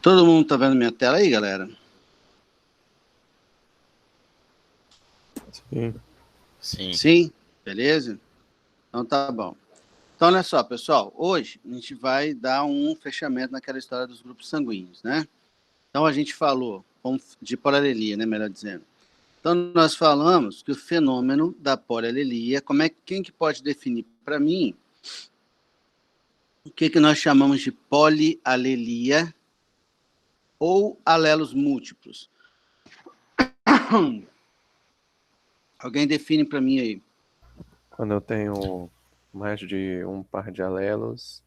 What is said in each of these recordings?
Todo mundo tá vendo minha tela aí, galera? Sim. Sim. Sim? Beleza? Então tá bom. Então, olha só, pessoal. Hoje a gente vai dar um fechamento naquela história dos grupos sanguíneos, né? Então a gente falou de polialelia, né? Melhor dizendo. Então nós falamos que o fenômeno da polialelia, quem que pode definir para mim o que nós chamamos de polialelia ou alelos múltiplos? Alguém define para mim aí. Quando eu tenho mais de um par de alelos,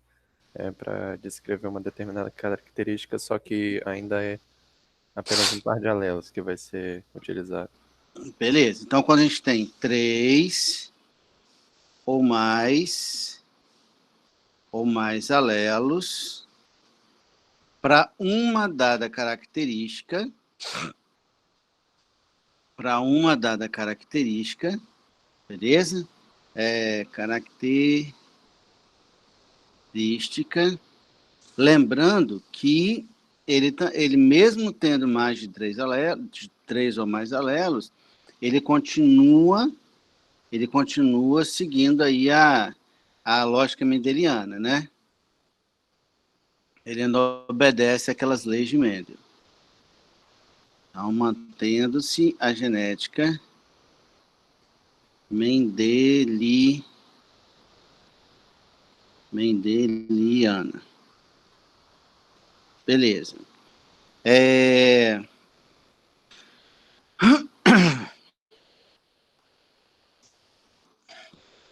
é para descrever uma determinada característica, só que ainda é apenas um par de alelos que vai ser utilizado. Beleza. Então, quando a gente tem 3 ou mais alelos para uma dada característica, beleza? Característica. Lembrando que ele mesmo tendo mais de 3 ou mais alelos, ele continua seguindo aí a lógica mendeliana, né? Ele não obedece àquelas leis de Mendel. Então, mantendo-se a genética mendeliana. Beleza.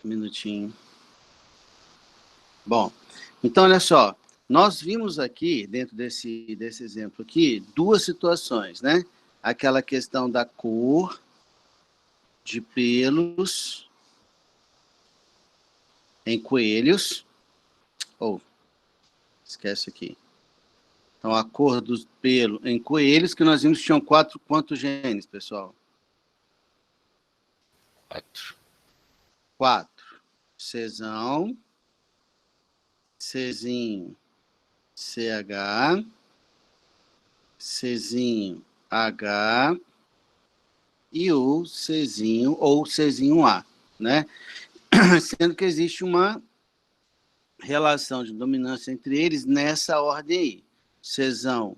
Um minutinho. Bom, então olha só, nós vimos aqui, dentro desse exemplo aqui, duas situações, né? Aquela questão da cor de pelos em coelhos. Esquece aqui. Então, a cor do pelo em coelhos, que nós vimos que tinham quantos genes, pessoal? 4. Czão, Czinho, CH, Czinho, H e o Czinho ou Czinho A, né? Sendo que existe uma relação de dominância entre eles nessa ordem aí. Czão,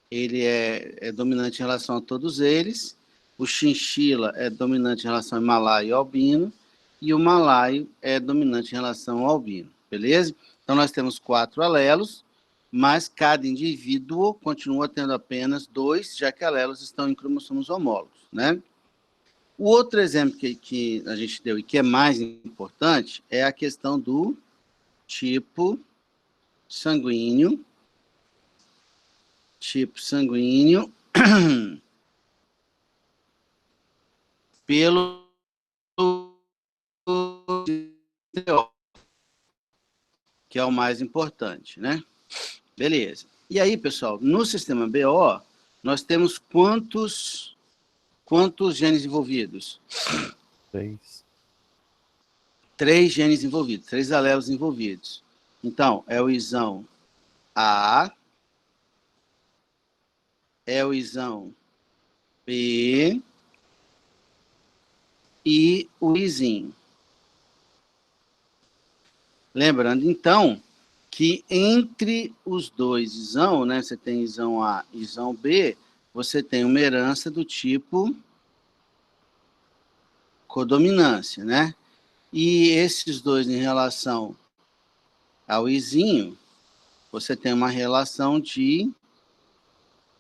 ele é dominante em relação a todos eles, o chinchila é dominante em relação ao malaio e albino, e o malaio é dominante em relação ao albino, beleza? Então, nós temos 4 alelos, mas cada indivíduo continua tendo apenas 2, já que alelos estão em cromossomos homólogos, né? O outro exemplo que a gente deu e que é mais importante é a questão do tipo sanguíneo, pelo que é o mais importante, né? Beleza. E aí, pessoal, no sistema BO, nós temos quantos genes envolvidos? 3. 3 genes envolvidos, 3 alelos envolvidos. Então, é o isão A, é o isão B e o izinho. Lembrando, então, que entre os dois isão, né, você tem isão A e isão B, você tem uma herança do tipo codominância, né? E esses dois em relação ao izinho, você tem uma relação de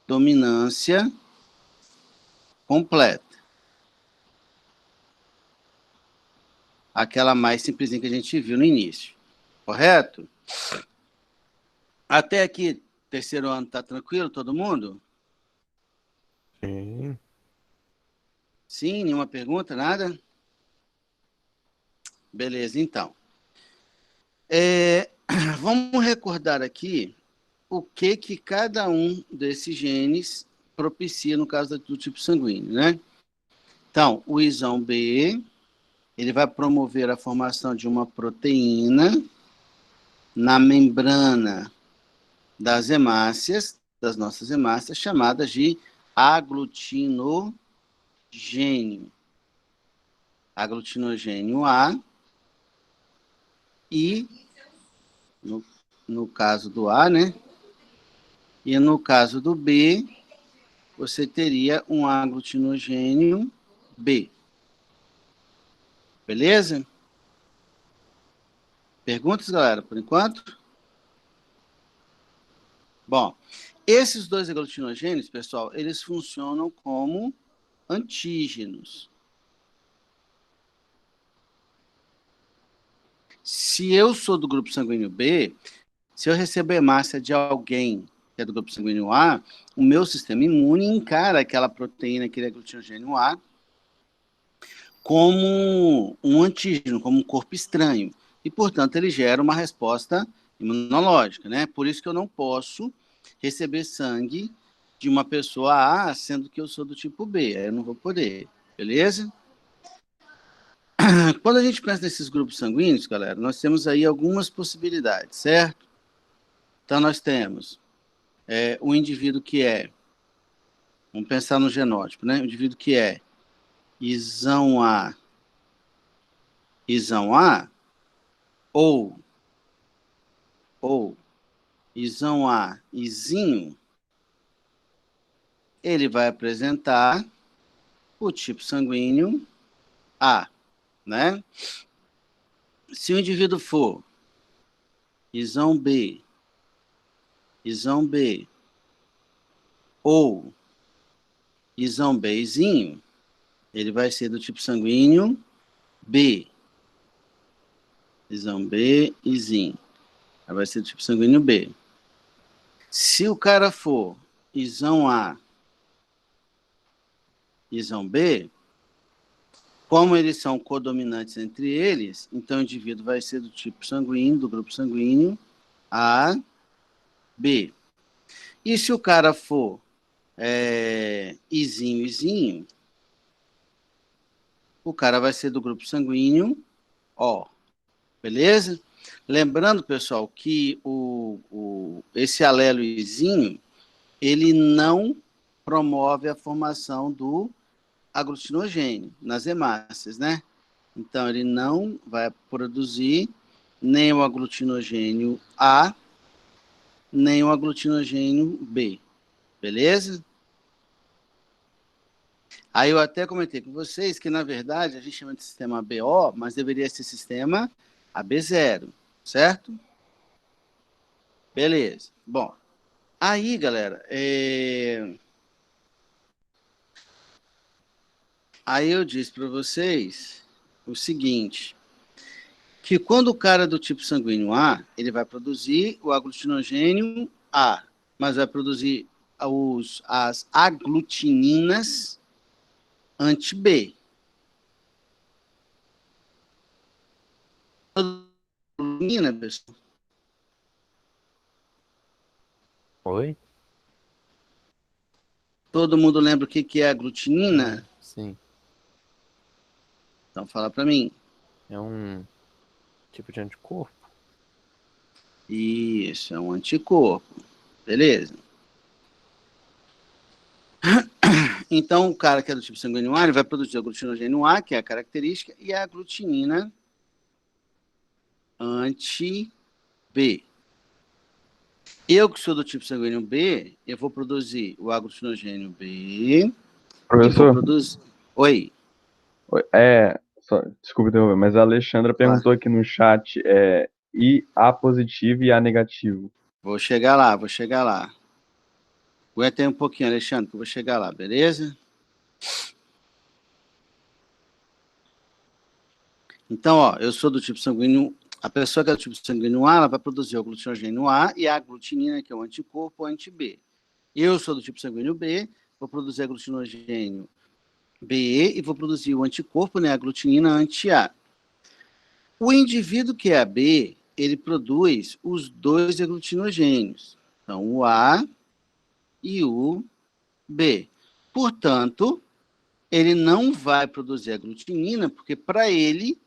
dominância completa. Aquela mais simplesinha que a gente viu no início. Correto? Até aqui, terceiro ano, tá tranquilo, todo mundo? Sim. Sim, nenhuma pergunta, nada? Beleza, então. Vamos recordar aqui o que cada um desses genes propicia no caso do tipo sanguíneo, né? Então, o isão B, ele vai promover a formação de uma proteína na membrana das hemácias, das nossas hemácias chamadas de aglutinogênio. Aglutinogênio A e, no caso do A, né? E no caso do B, você teria um aglutinogênio B. Beleza? Perguntas, galera, por enquanto? Bom, esses dois aglutinogênios, pessoal, eles funcionam como antígenos. Se eu sou do grupo sanguíneo B, se eu receber hemácia de alguém que é do grupo sanguíneo A, o meu sistema imune encara aquela proteína, aquele aglutinogênio A, como um antígeno, como um corpo estranho. E, portanto, ele gera uma resposta imunológica, né? Por isso que eu não posso receber sangue de uma pessoa A, sendo que eu sou do tipo B. Aí eu não vou poder, beleza? Quando a gente pensa nesses grupos sanguíneos, galera, nós temos aí algumas possibilidades, certo? Então, nós temos o indivíduo que vamos pensar no genótipo, né? O indivíduo que é isão A, ou isão A, izinho, ele vai apresentar o tipo sanguíneo A, né? Se o indivíduo for isão B, ou isão Bzinho, ele vai ser do tipo sanguíneo B. Isão B, izinho. Aí vai ser do tipo sanguíneo B. Se o cara for isão A, isão B, como eles são codominantes entre eles, então o indivíduo vai ser do tipo sanguíneo, do grupo sanguíneo A, B. E se o cara for izinho, o cara vai ser do grupo sanguíneo O. Beleza? Lembrando, pessoal, que esse alelo izinho, ele não promove a formação do aglutinogênio nas hemácias, né? Então, ele não vai produzir nem o aglutinogênio A, nem o aglutinogênio B. Beleza? Aí eu até comentei com vocês que, na verdade, a gente chama de sistema ABO, mas deveria ser sistema AB0, certo? Beleza. Bom, aí, galera, aí eu disse para vocês o seguinte, que quando o cara é do tipo sanguíneo A, ele vai produzir o aglutinogênio A, mas vai produzir as aglutininas anti-B. Aglutinina, pessoal. Oi? Todo mundo lembra o que é aglutinina? Sim. Então fala para mim. É um tipo de anticorpo. Isso, é um anticorpo. Beleza? Então, o cara que é do tipo sanguíneo A, ele vai produzir aglutinogênio A, que é a característica, e a aglutinina anti-B. Eu, que sou do tipo sanguíneo B, eu vou produzir o aglutinogênio B e vou Professor, produzir... Oi. desculpa interromper, mas a Alexandra perguntou aqui no chat, I A positivo e A negativo. Vou chegar lá. Aguenta aí um pouquinho, Alexandre, que eu vou chegar lá, beleza? Então, ó, eu sou do tipo sanguíneo... A pessoa que é do tipo sanguíneo A, ela vai produzir o aglutinogênio A e a aglutinina, que é o anticorpo, anti-B. Eu sou do tipo sanguíneo B, vou produzir aglutinogênio B e vou produzir o anticorpo, né, a aglutinina anti-A. O indivíduo que é AB, ele produz os dois aglutinogênios. Então, o A e o B. Portanto, ele não vai produzir aglutinina, porque para ele,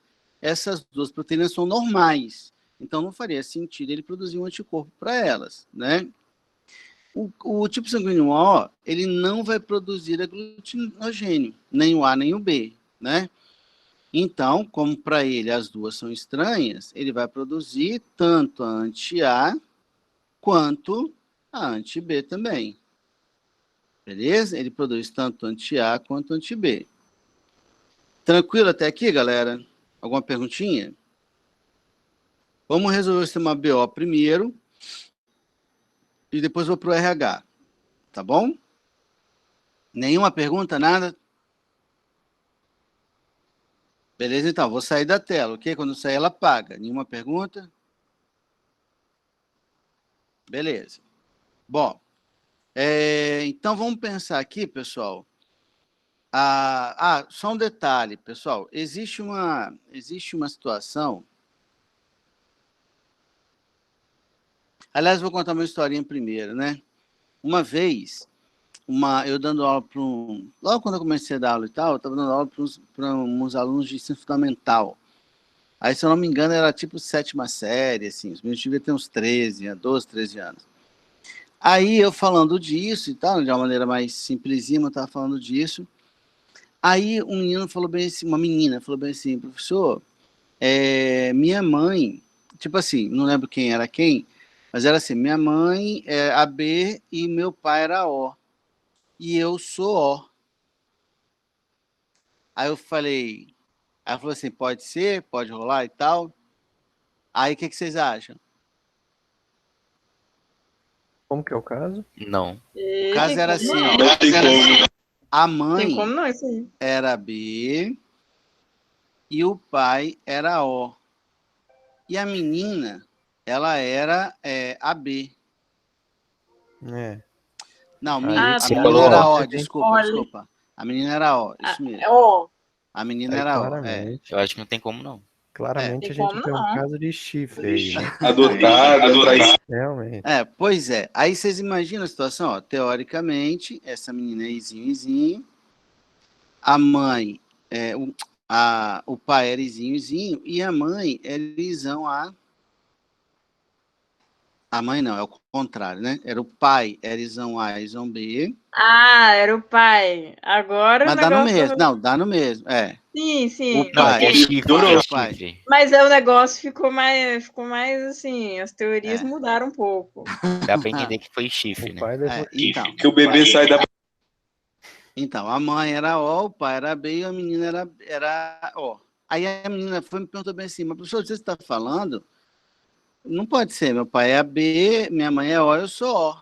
essas duas proteínas são normais. Então, não faria sentido ele produzir um anticorpo para elas, né? O tipo sanguíneo O, ele não vai produzir aglutinogênio, nem o A nem o B, né? Então, como para ele as duas são estranhas, ele vai produzir tanto a anti-A quanto a anti-B também. Beleza? Ele produz tanto anti-A quanto anti-B. Tranquilo até aqui, galera? Alguma perguntinha? Vamos resolver o sistema BO primeiro e depois vou para o RH. Tá bom? Nenhuma pergunta, nada? Beleza, então, vou sair da tela, ok? Quando sair, ela apaga. Nenhuma pergunta? Beleza. Bom, então vamos pensar aqui, pessoal. Só um detalhe, pessoal. Existe uma situação. Aliás, vou contar uma historinha primeiro, né? Uma vez, eu dando aula para logo quando eu comecei a dar aula e tal, eu estava dando aula para uns alunos de ensino fundamental. Aí, se eu não me engano, era tipo 7ª série, assim, os meninos deviam ter uns 12, 13 anos. Aí, eu falando disso e tal, de uma maneira mais simplesinha, eu estava falando disso. Aí, um menino falou bem assim, uma menina falou bem assim, professor, minha mãe, tipo assim, não lembro quem era quem, mas era assim, minha mãe é a B e meu pai era O. E eu sou O. Aí eu falei, ela falou assim, pode ser, pode rolar e tal. Aí, o que vocês acham? Como que é o caso? Não. O caso era assim, ó. Não tem como. A Tem mãe como não, isso aí. era B e o pai era O. E a menina, ela era a B. É. Não, Aí a você menina falou era ó. O, desculpa, Olha. desculpa. A menina era O, isso mesmo. Ó, A menina Aí era O, claramente, Eu acho que não tem como, não. claramente Tem a gente como tem um não. caso de chifre aí, né? Adotado, traição. Realmente. Pois é. Aí vocês imaginam a situação, ó. Teoricamente, essa menina é izinho, a mãe, o pai era izinho, e a mãe era isão A. A mãe não, é o contrário, né? Era o pai, era isão A, isão B. Era o pai. Agora o Mas dá no negócio... mesmo. Não, dá no mesmo. Sim, sim. O Não, pai. é chifre, Durou, é pai. chifre. Mas o negócio ficou mais assim, as teorias É. mudaram um pouco. Dá pra entender que foi chifre, O né? pai levou Então. Que o bebê sai da. Então, a mãe era O, o pai era B e a menina era O. Aí a menina foi me perguntou bem assim, mas professor, você está falando? Não pode ser, meu pai é B, minha mãe é O, eu sou O.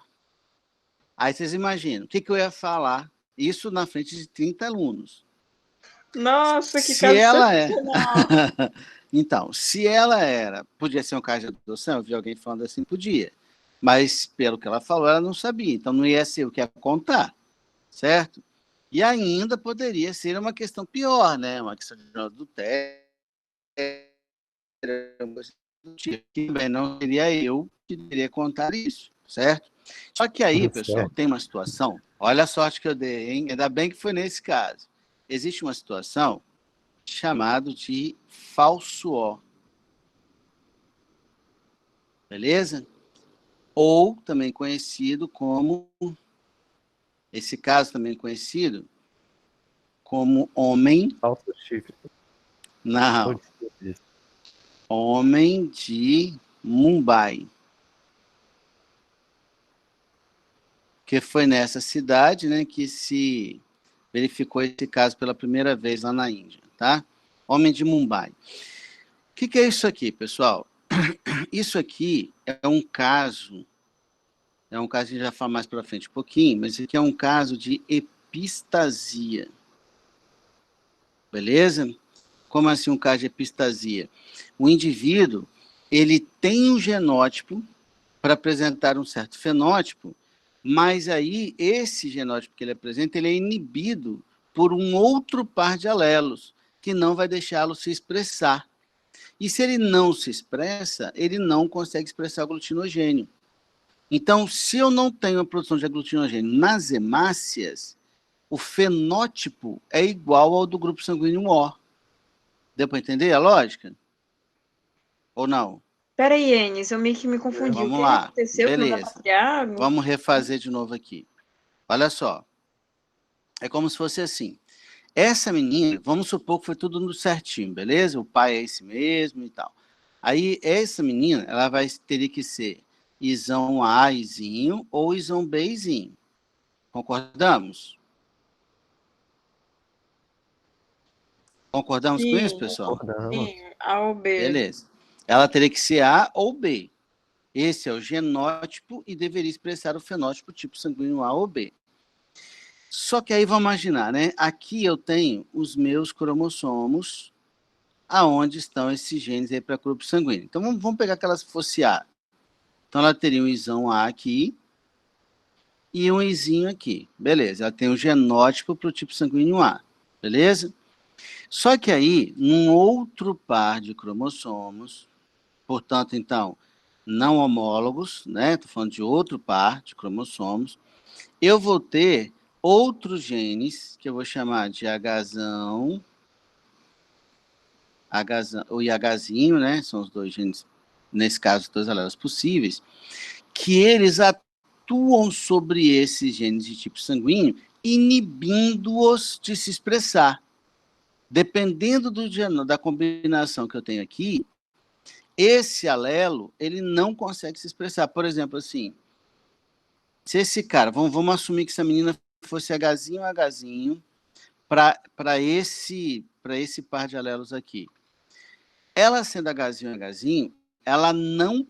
Aí vocês imaginam, o que eu ia falar? Isso na frente de 30 alunos. Nossa, que Se caso ela excepcional. Então, se ela podia ser um caso de adoção, eu vi alguém falando assim, podia. Mas, pelo que ela falou, ela não sabia. Então, não ia ser o que ia contar, certo? E ainda poderia ser uma questão pior, né? Uma questão de adultério, que também não seria eu que deveria contar isso, certo? Só que aí, pessoal, tem uma situação, olha a sorte que eu dei, hein? Ainda bem que foi nesse caso. Existe uma situação chamada de falso O. Beleza? Ou também conhecido como, esse caso também conhecido como homem, falso chifre. não, homem de Mumbai. Que foi nessa cidade, né, que se verificou esse caso pela primeira vez lá na Índia, tá? Homem de Mumbai. O que é isso aqui, pessoal? Isso aqui é um caso que a gente vai falar mais para frente um pouquinho, mas isso aqui é um caso de epistasia. Beleza? Como assim um caso de epistasia? O indivíduo, ele tem um genótipo para apresentar um certo fenótipo, mas aí esse genótipo que ele apresenta, ele é inibido por um outro par de alelos, que não vai deixá-lo se expressar. E se ele não se expressa, ele não consegue expressar o aglutinogênio. Então, se eu não tenho a produção de aglutinogênio nas hemácias, o fenótipo é igual ao do grupo sanguíneo O. Deu para entender a lógica? Ou não? Peraí, Enes, eu meio que me confundi. Vamos O que lá. aconteceu que não dá Beleza. pra criar? Vamos refazer de novo aqui. Olha só. É como se fosse assim. Essa menina, vamos supor que foi tudo no certinho, beleza? O pai é esse mesmo e tal. Aí, essa menina, ela vai teria que ser isão A, izinho, ou isão B, izinho. Concordamos? Concordamos com isso, Sim, pessoal? Concordamos. sim, A ou B. Beleza. Ela teria que ser A ou B. Esse é o genótipo e deveria expressar o fenótipo tipo sanguíneo A ou B. Só que aí vamos imaginar, né? Aqui eu tenho os meus cromossomos, aonde estão esses genes aí para grupo sanguíneo. Então vamos pegar que elas fosse A. Então ela teria um isão A aqui e um izinho aqui. Beleza, ela tem um genótipo para o tipo sanguíneo A. Beleza? Só que aí, num outro par de cromossomos, portanto, então, não homólogos, né? Estou falando de outro par de cromossomos, eu vou ter outros genes, que eu vou chamar de Hzão, o IHzinho, né? São os dois genes, nesse caso, dois alelos possíveis, que eles atuam sobre esses genes de tipo sanguíneo, inibindo-os de se expressar. Dependendo da combinação que eu tenho aqui, esse alelo, ele não consegue se expressar. Por exemplo, assim, se esse cara, vamos assumir que essa menina fosse Hzinho para esse par de alelos aqui. Ela sendo Hzinho, ela não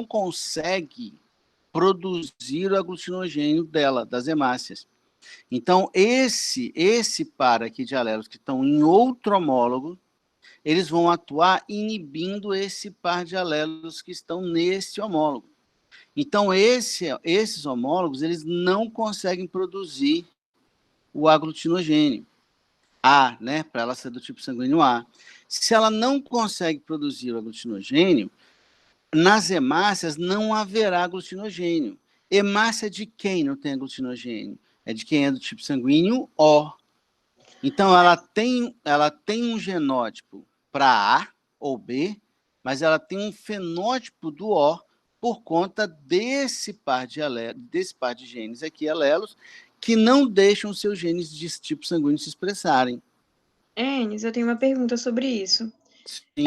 consegue produzir o aglutinogênio dela, das hemácias. Então, esse par aqui de alelos que estão em outro homólogo, eles vão atuar inibindo esse par de alelos que estão nesse homólogo. Então, esses homólogos, eles não conseguem produzir o aglutinogênio A, né, para ela ser do tipo sanguíneo A. Se ela não consegue produzir o aglutinogênio, nas hemácias não haverá aglutinogênio. Hemácia de quem não tem aglutinogênio? É de quem é do tipo sanguíneo O. Então, ela tem um genótipo para A ou B, mas ela tem um fenótipo do O por conta desse par de genes aqui, alelos, que não deixam seus genes de tipo sanguíneo se expressarem. Enes, eu tenho uma pergunta sobre isso. Sim.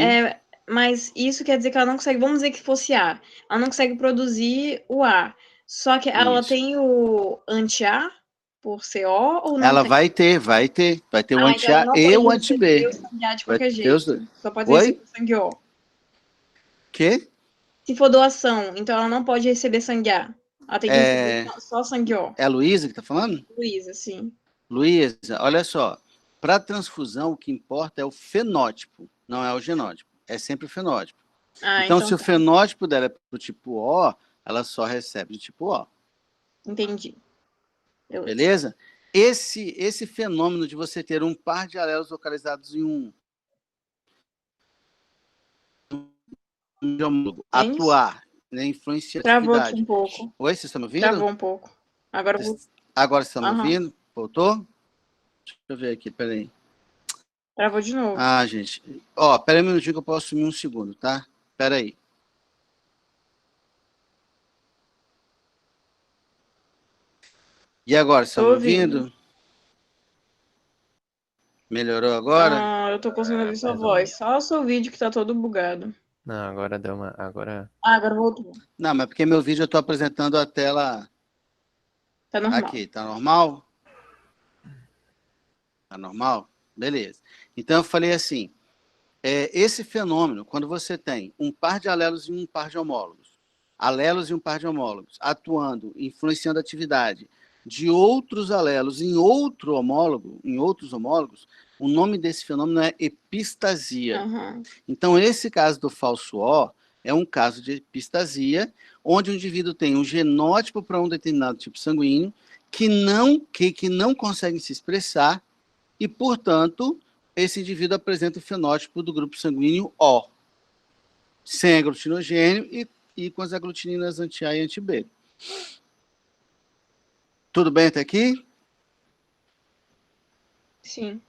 Mas isso quer dizer que ela não consegue, vamos dizer que fosse A, ela não consegue produzir o A. Só que ela Isso. tem o anti-A por ser O ou não Ela tem? vai ter o Então ela anti-A não e pode o anti-B. receber o sangue A de Vai qualquer ter os jeito. dois. Só pode Oi? receber o sangue O. Quê? Se for doação, então ela não pode receber sangue A. Ela tem que receber só sangue O. É a Luísa que está falando? Luísa, sim. Luísa, olha só. Para transfusão, o que importa é o fenótipo, não é o genótipo. É sempre o fenótipo. Então, se o Tá. fenótipo dela é do tipo O, ela só recebe de tipo O. Entendi. Beleza? Esse fenômeno de você ter um par de alelos localizados em um homólogo, É isso? atuar, né, influenciar a Travou aqui atividade. um pouco. Oi, vocês estão me ouvindo? Travou um pouco. Agora eu vou... Agora vocês estão me Aham. ouvindo? Voltou? Deixa eu ver aqui, peraí. Travou de novo. Ah, gente. Ó, peraí um minutinho que eu posso sumir um segundo, tá? Peraí. E agora, vocês estão me ouvindo? Melhorou agora? Eu tô conseguindo ouvir sua mais ou voz. Só o seu vídeo que tá todo bugado. Não, agora deu uma. Agora. Agora voltou. Não, mas porque meu vídeo eu tô apresentando a tela Tá normal. aqui. Tá normal? Tá normal? Beleza. Então eu falei assim, esse fenômeno, quando você tem um par de alelos e um par de homólogos, atuando, influenciando a atividade de outros alelos em outros homólogos, o nome desse fenômeno é epistasia. Uhum. Então, esse caso do falso O é um caso de epistasia, onde o indivíduo tem um genótipo para um determinado tipo sanguíneo que não consegue se expressar e, portanto, esse indivíduo apresenta o fenótipo do grupo sanguíneo O, sem aglutinogênio e com as aglutininas anti-A e anti-B. Tudo bem até aqui? Sim.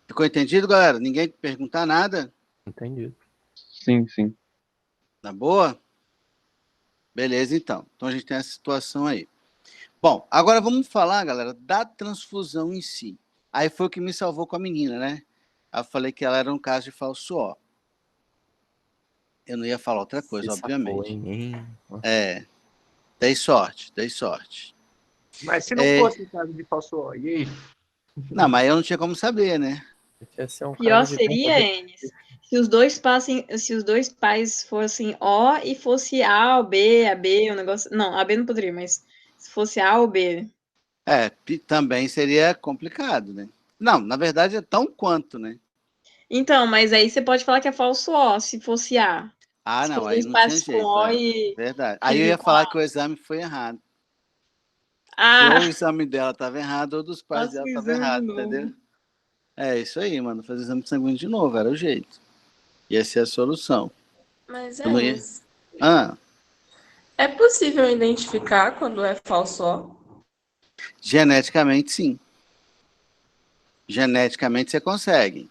Ficou entendido, galera? Ninguém perguntar nada? Entendido. Sim, sim. Na boa? Beleza, então. Então a gente tem essa situação aí. Bom, agora vamos falar, galera, da transfusão em si. Aí foi o que me salvou com a menina, né? Aí eu falei que ela era um caso de falso O. Eu não ia falar outra coisa, Se safou, obviamente. hein? É, dei sorte, dei sorte. Mas se não É, fosse em caso de falso O, e aí? não, mas eu não tinha como saber, né? Ia ser um Pior caso de seria, verdadeiro. Enes, se os dois pais fossem O e fosse A ou B, AB, o negócio. Não, AB não poderia, mas se fosse A ou B. É, também seria complicado, né? Não, na verdade é tão quanto, né? Então, mas aí você pode falar que é falso O, se fosse A. Ah, Se não, fosse aí dois não tinha pais com jeito, O é. e Verdade. Aí eu filho ia com falar A. que o exame foi errado. Que Ah, ou o exame dela estava errado, ou dos pais faça dela o estava exame de errado, novo. entendeu? É isso aí, mano. Fazer exame de sanguíneo de novo, era o jeito. Ia ser a solução. Mas Eu não ia. Enes, Ah, é possível identificar quando é falso O? geneticamente, sim. Geneticamente você consegue.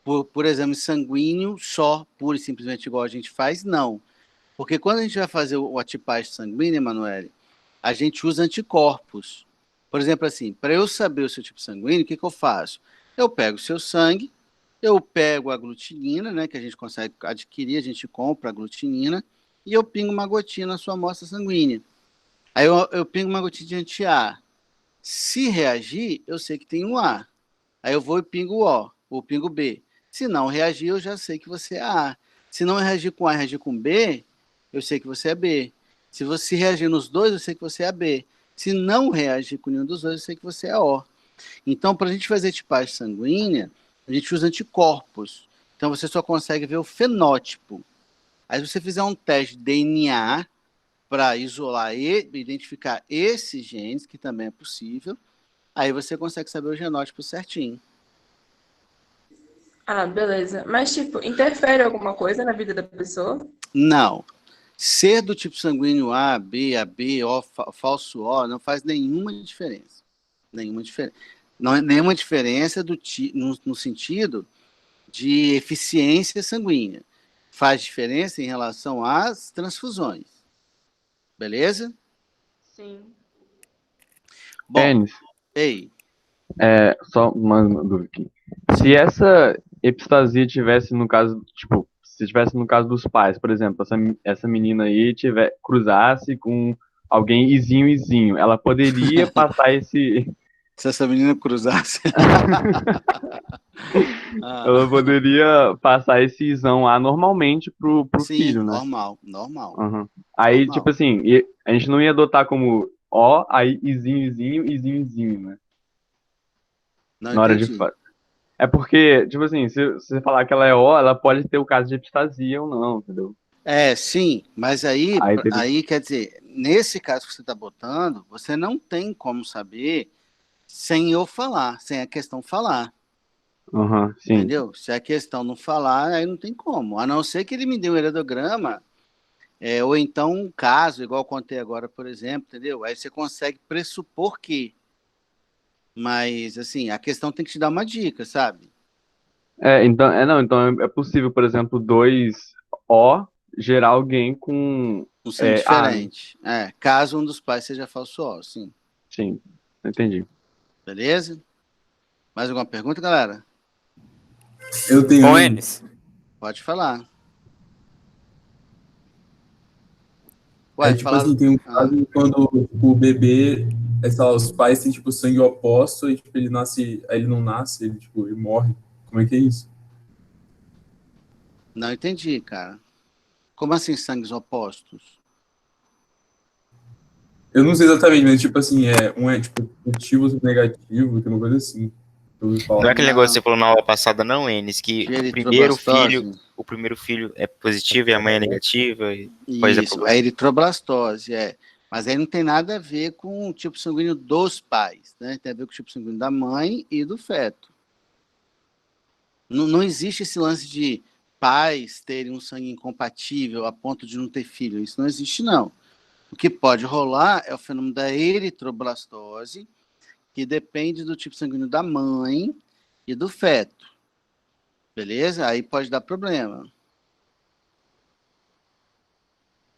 Por exame sanguíneo, só, pura e simplesmente igual a gente faz, não. Porque quando a gente vai fazer a tipagem sanguínea, Emanuele, a gente usa anticorpos. Por exemplo, assim, para eu saber o seu tipo sanguíneo, o que, que eu faço? Eu pego o seu sangue, eu pego a aglutinina, né, que a gente consegue adquirir, a gente compra a aglutinina, e eu pingo uma gotinha na sua amostra sanguínea. Aí eu pingo uma gotinha de anti-A. Se reagir, eu sei que tem um A. Aí eu vou e pingo o O, ou pingo B. Se não reagir, eu já sei que você é A. Se não reagir com A e reagir com B, eu sei que você é B. Se você reagir nos dois, eu sei que você é B. Se não reagir com nenhum dos dois, eu sei que você é O. Então, para a gente fazer tipagem sanguínea, a gente usa anticorpos. Então, você só consegue ver o fenótipo. Aí, se você fizer um teste de DNA para isolar e identificar esses genes, que também é possível, aí você consegue saber o genótipo certinho. Ah, beleza. Mas, tipo, interfere alguma coisa na vida da pessoa? Não. Ser do tipo sanguíneo A, B, AB, O, falso O, não faz nenhuma diferença. Nenhuma diferença. Não é nenhuma diferença no sentido de eficiência sanguínea. Faz diferença em relação às transfusões. Beleza? Sim. Bom, Enes, ei, só uma dúvida aqui. Se essa epistasia tivesse no caso, tipo, se tivesse no caso dos pais, por exemplo, essa menina aí cruzasse com alguém izinho, ela poderia passar esse. se essa menina cruzasse. Ah, Ela poderia passar esse isão lá normalmente pro sim, filho, né? normal, normal, Uhum. Aí, normal. tipo assim, a gente não ia adotar como ó, aí izinho, né? Não Na hora de. entendi. É porque, tipo assim, se você falar que ela é ó, ela pode ter o caso de epistasia ou não, entendeu? É, sim, mas aí, Aí teria. aí quer dizer, nesse caso que você está botando, você não tem como saber sem eu falar, sem a questão falar, Aham, sim. entendeu? Se a questão não falar, aí não tem como. A não ser que ele me dê um heredograma, ou então um caso, igual eu contei agora, por exemplo, entendeu? Aí você consegue pressupor que. Mas, assim, a questão tem que te dar uma dica, sabe? Então é possível, por exemplo, dois O gerar alguém com Um sangue A, né? diferente. Caso um dos pais seja falso O, sim. Sim, entendi. Beleza? Mais alguma pergunta, galera? Eu tenho Ô, um. Enes, Pode falar. É Ué, tipo falaram. assim, tem um caso quando tipo, o bebê, sei lá, os pais têm tipo sangue oposto e tipo, ele nasce, aí ele não nasce, ele tipo, ele morre. Como é que é isso? Não entendi, cara. Como assim sangues opostos? Eu não sei exatamente, mas tipo assim, um é tipo positivo, outro negativo, tem uma coisa assim. Eu ouvi não é falar. aquele Não. negócio que você falou na aula passada, não, Enes, que De o eritroblastose? primeiro filho é positivo e a mãe é negativa, e depois Isso, a eritroblastose, é. Mas aí não tem nada a ver com o tipo sanguíneo dos pais, né? Tem a ver com o tipo sanguíneo da mãe e do feto. Não, não existe esse lance de pais terem um sangue incompatível a ponto de não ter filho. Isso não existe, não. O que pode rolar é o fenômeno da eritroblastose, que depende do tipo sanguíneo da mãe e do feto. Beleza? Aí pode dar problema.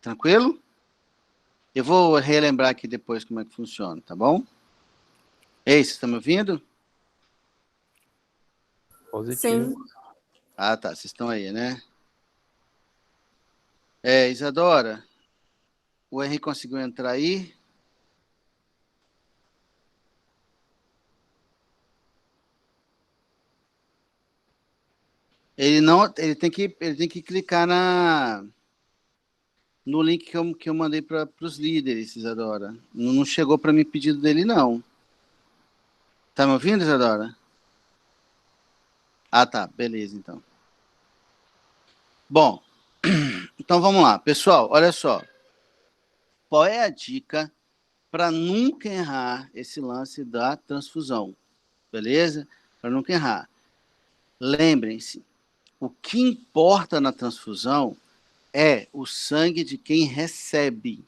Tranquilo? Eu vou relembrar aqui depois como é que funciona, tá bom? Ei, vocês estão me ouvindo? Positivo. Sim. Ah, tá. Vocês estão aí, né? Isadora, o Henrique conseguiu entrar aí? Ele não, ele tem que clicar no link que eu mandei para os líderes, Isadora. Não chegou para mim pedido dele, não. Tá me ouvindo, Isadora? Ah, tá. Beleza, então. Bom, então vamos lá. Pessoal, olha só. Qual é a dica para nunca errar esse lance da transfusão? Beleza? Para nunca errar. Lembrem-se, o que importa na transfusão é o sangue de quem recebe.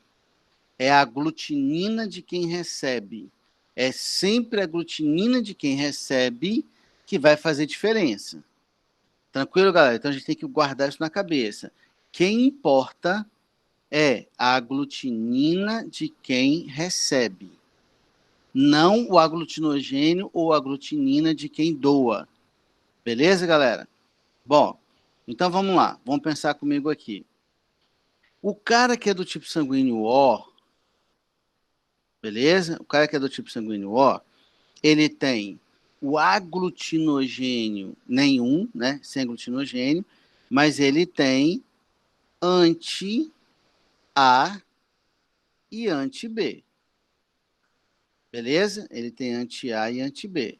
É a aglutinina de quem recebe. É sempre a aglutinina de quem recebe que vai fazer diferença. Tranquilo, galera? Então a gente tem que guardar isso na cabeça. Quem importa é a aglutinina de quem recebe. Não o aglutinogênio ou aglutinina de quem doa. Beleza, galera? Bom, então vamos lá. Vamos pensar comigo aqui. O cara que é do tipo sanguíneo O, beleza? O cara que é do tipo sanguíneo O, ele tem o aglutinogênio nenhum, né? Sem aglutinogênio, mas ele tem anti-A e anti-B. Beleza? Ele tem anti-A e anti-B.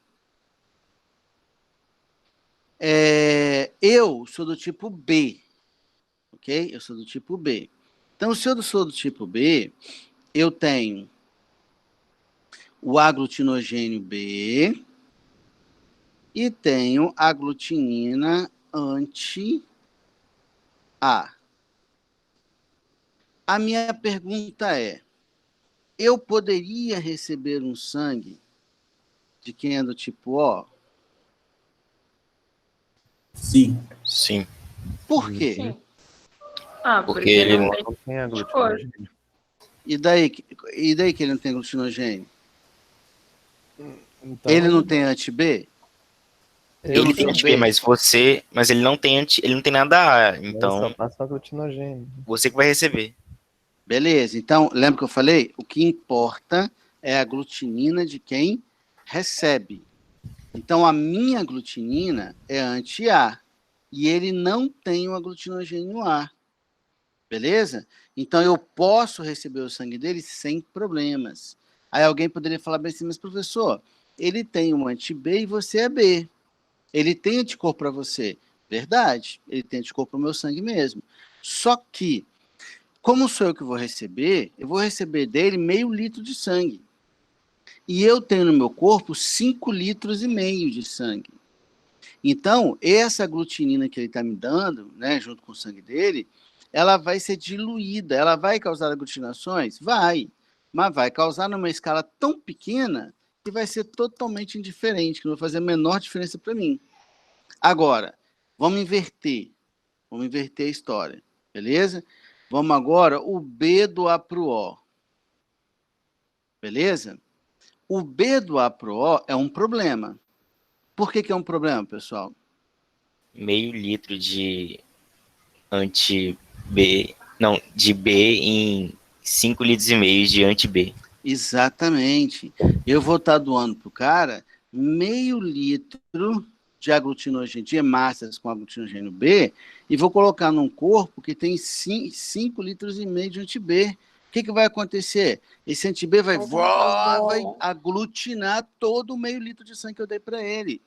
Eu sou do tipo B, ok? Eu sou do tipo B. Então, se eu sou do tipo B, eu tenho o aglutinogênio B e tenho a aglutinina anti-A. A minha pergunta é, eu poderia receber um sangue de quem é do tipo O? Sim. Sim. Por quê? Sim. Ah, Porque porque ele não não- tem Não tem cor. aglutinogênio. E daí que ele não tem aglutinogênio? Então, Ele não tem anti-B? eu Ele tem sou anti-B, B. mas ele não tem ele não tem nada A, só então passa aglutinogênio. você que vai receber. Beleza. Então, lembra que eu falei? O que importa é a aglutinina de quem recebe. Então, a minha aglutinina é anti-A. E ele não tem o aglutinogênio A. Beleza? Então, eu posso receber o sangue dele sem problemas. Aí alguém poderia falar bem assim, mas professor, ele tem um anti-B e você é B. Ele tem anticorpo para você. Verdade, ele tem anticorpo para o meu sangue mesmo. Só que, como sou eu que vou receber, eu vou receber dele meio litro de sangue. E eu tenho no meu corpo 5,5 litros de sangue. Então, essa aglutinina que ele está me dando, né, junto com o sangue dele, ela vai ser diluída. Ela vai causar aglutinações? Vai. Mas vai causar numa escala tão pequena que vai ser totalmente indiferente, que não vai fazer a menor diferença para mim. Agora, vamos inverter. Vamos inverter a história. Beleza? Vamos agora o B do A pro O. Beleza? O B do A pro O é um problema. Por que é um problema, pessoal? Meio litro de anti-B, não, de B em 5,5 litros de anti-B. Exatamente. Eu vou estar doando para o cara meio litro de aglutinogênio, de hemácias com aglutinogênio B, e vou colocar num corpo que tem 5,5 litros de anti-B. O que vai acontecer? Esse anti-B vai aglutinar todo o meio litro de sangue que eu dei para ele.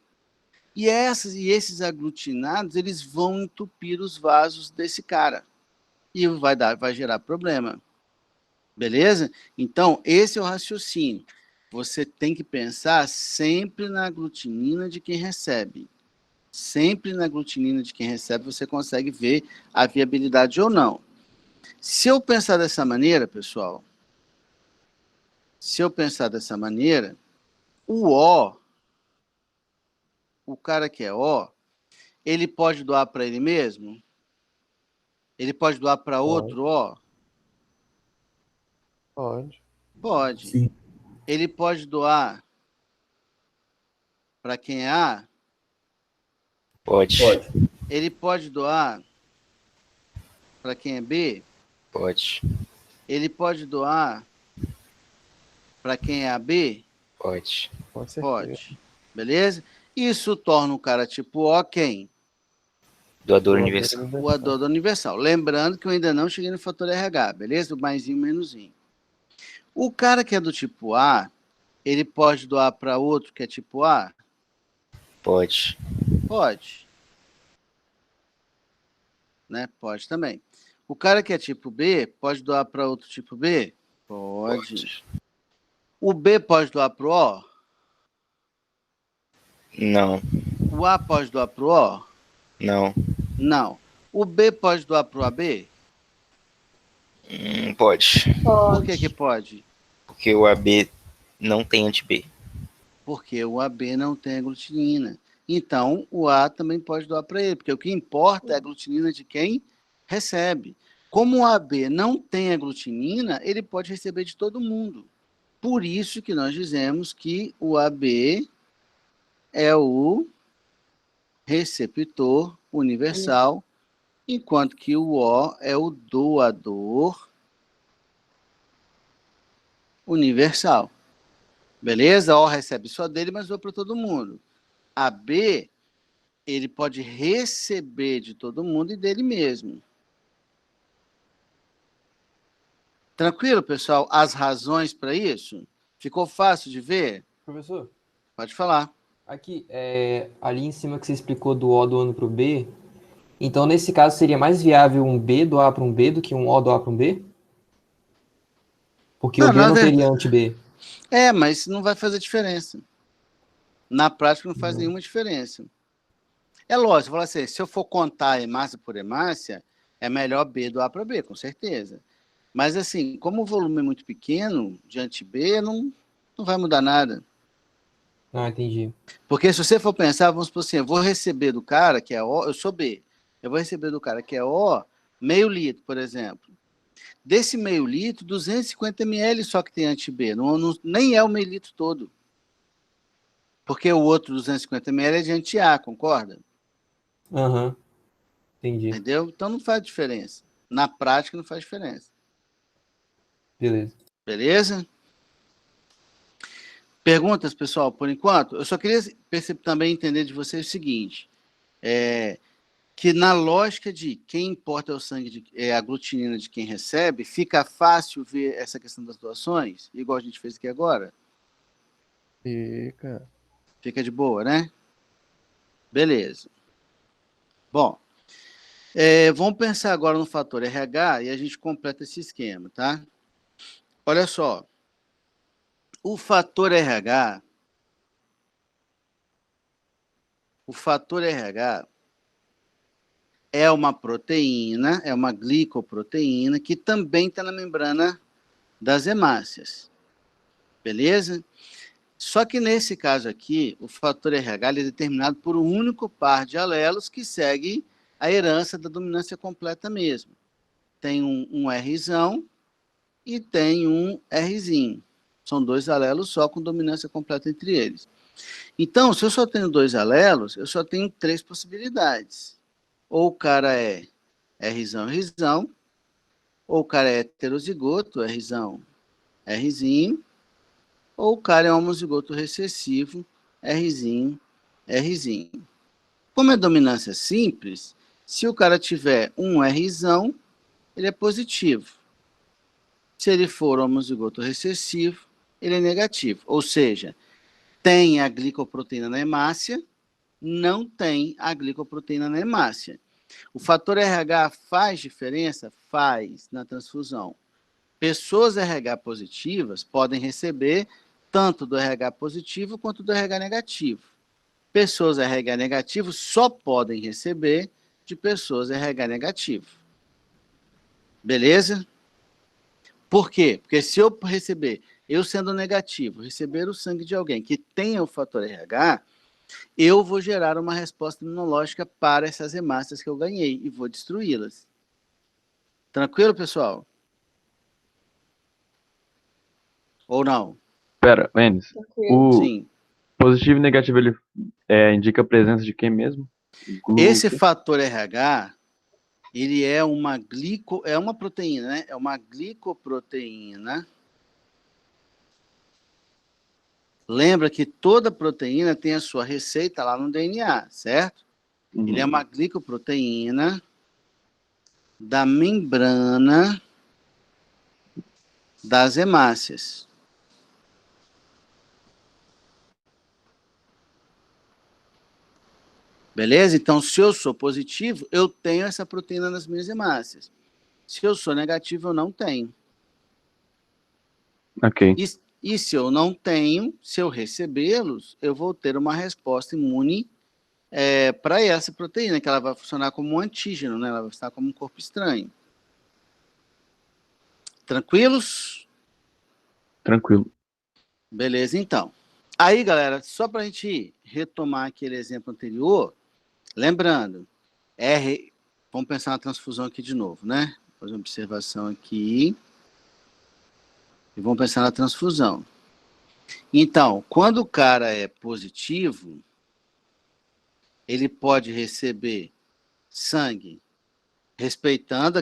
E esses aglutinados, eles vão entupir os vasos desse cara. E vai gerar problema. Beleza? Então, esse é o raciocínio. Você tem que pensar sempre na aglutinina de quem recebe. Sempre na aglutinina de quem recebe, você consegue ver a viabilidade ou não. Se eu pensar dessa maneira, pessoal, o O, o cara que é O, ele pode doar para ele mesmo? Ele pode doar para outro O? Pode. Pode. Sim. Ele pode doar para quem é A? Pode. Pode. Ele pode doar para quem é B? Pode. Ele pode doar para quem é AB? Pode. Com certeza. Pode. Beleza? Isso torna o cara tipo O quem? Doador universal. O doador universal. Lembrando que eu ainda não cheguei no fator RH, beleza? O maisinho, menusinho. O cara que é do tipo A, ele pode doar para outro que é tipo A? Pode. Pode. Né? Pode também. O cara que é tipo B, pode doar para outro tipo B? Pode. O B pode doar para o O? Não. O A pode doar para o O? Não. Não. O B pode doar para o AB? Pode. Por que pode? Porque o AB não tem anti-B. Porque o AB não tem aglutinina. Então, o A também pode doar para ele, porque o que importa é a aglutinina de quem recebe. Como o AB não tem aglutinina, ele pode receber de todo mundo. Por isso que nós dizemos que o AB é o receptor universal, enquanto que o O é o doador universal. Beleza? O recebe só dele, mas doa para todo mundo. A B, ele pode receber de todo mundo e dele mesmo. Tranquilo, pessoal? As razões para isso? Ficou fácil de ver? Professor, Pode falar. aqui, ali em cima que você explicou do O doando para o B, então nesse caso seria mais viável um B doar para um B do que um O doar para um B? Porque o B não teria anti-B. Mas não vai fazer diferença. Na prática não faz nenhuma diferença. É lógico, falar assim, se eu for contar hemácia por hemácia, é melhor B doar para B, com certeza. Mas assim, como o volume é muito pequeno, de anti-B, não vai mudar nada. Ah, entendi. Porque se você for pensar, vamos supor assim, eu vou receber do cara que é O, eu sou B, eu vou receber do cara que é O, meio litro, por exemplo. Desse meio litro, 250 ml só que tem anti-B, nem é o meio litro todo. Porque o outro 250 ml é de anti-A, concorda? Aham, entendi. Entendeu? Então não faz diferença. Na prática não faz diferença. Beleza. Beleza? Perguntas, pessoal, por enquanto? Eu só queria também entender de vocês o seguinte, que na lógica de quem importa é o sangue, a aglutinina de quem recebe, fica fácil ver essa questão das doações, igual a gente fez aqui agora? Fica. Fica de boa, né? Beleza. Bom, vamos pensar agora no fator RH e a gente completa esse esquema, tá? Olha só. O fator RH é uma proteína, é uma glicoproteína que também está na membrana das hemácias. Beleza? Só que nesse caso aqui, o fator RH é determinado por um único par de alelos que segue a herança da dominância completa mesmo. Tem um Rzão e tem um Rzinho. São dois alelos só com dominância completa entre eles. Então, se eu só tenho dois alelos, eu só tenho três possibilidades. Ou o cara é Rzão, Rzão, ou o cara é heterozigoto, Rzão, Rzinho, ou o cara é homozigoto recessivo, Rzinho, Rzinho. Como é dominância simples, se o cara tiver um Rzão, ele é positivo. Se ele for homozigoto recessivo, ele é negativo. Ou seja, tem a glicoproteína na hemácia, não tem a glicoproteína na hemácia. O fator RH faz diferença? Faz na transfusão. Pessoas RH positivas podem receber tanto do RH positivo quanto do RH negativo. Pessoas RH negativo só podem receber de pessoas RH negativo. Beleza? Por quê? Porque se eu receber, eu sendo negativo, receber o sangue de alguém que tenha o fator RH, eu vou gerar uma resposta imunológica para essas hemácias que eu ganhei e vou destruí-las. Tranquilo, pessoal? Ou não? Pera, Enes, o Sim. positivo e negativo, ele indica a presença de quem mesmo? Esse fator RH, ele é uma proteína, né? É uma glicoproteína. Lembra que toda proteína tem a sua receita lá no DNA, certo? Ele é uma glicoproteína da membrana das hemácias. Beleza? Então, se eu sou positivo, eu tenho essa proteína nas minhas hemácias. Se eu sou negativo, eu não tenho. Ok. E se eu não tenho, se eu recebê-los, eu vou ter uma resposta imune para essa proteína, que ela vai funcionar como um antígeno, né? Ela vai funcionar como um corpo estranho. Tranquilos? Tranquilo. Beleza, então. Aí, galera, só para a gente retomar aquele exemplo anterior, lembrando, vamos pensar na transfusão aqui de novo, né? Vou fazer uma observação aqui. E vamos pensar na transfusão. Então, quando o cara é positivo, ele pode receber sangue respeitando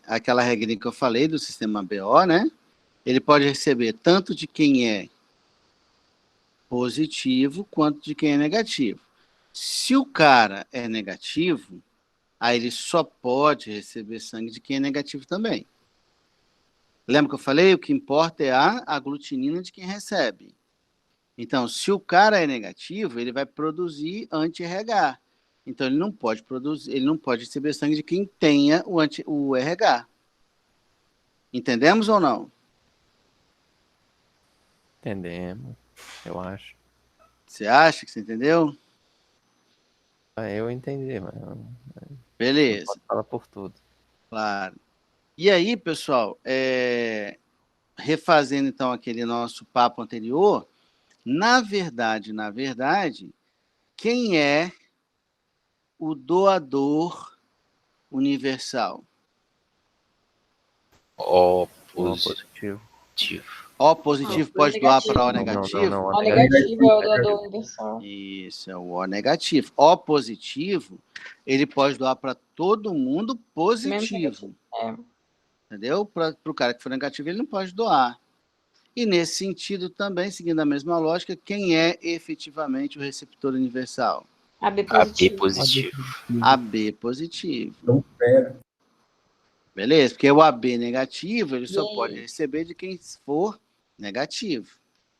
aquela regrinha que eu falei do sistema BO, né? Ele pode receber tanto de quem é positivo quanto de quem é negativo. Se o cara é negativo, aí ele só pode receber sangue de quem é negativo também. Lembra que eu falei? O que importa é a aglutinina de quem recebe. Então, se o cara é negativo, ele vai produzir anti-RH. Então, ele não pode receber sangue de quem tenha o RH. Entendemos ou não? Entendemos, eu acho. Você acha que você entendeu? Eu entendi, mas Beleza. não pode falar por tudo. Claro. E aí, pessoal, refazendo então aquele nosso papo anterior, na verdade, quem é o doador universal? O positivo. O positivo pode doar para O negativo? Não, O negativo é o doador universal. Isso, é o O negativo. O positivo, ele pode doar para todo mundo positivo. Entendeu? Para o cara que for negativo, ele não pode doar. E nesse sentido também, seguindo a mesma lógica, quem é efetivamente o receptor universal? AB positivo. AB positivo. Então, pera. Beleza? Porque o AB negativo, ele só pode receber de quem for negativo.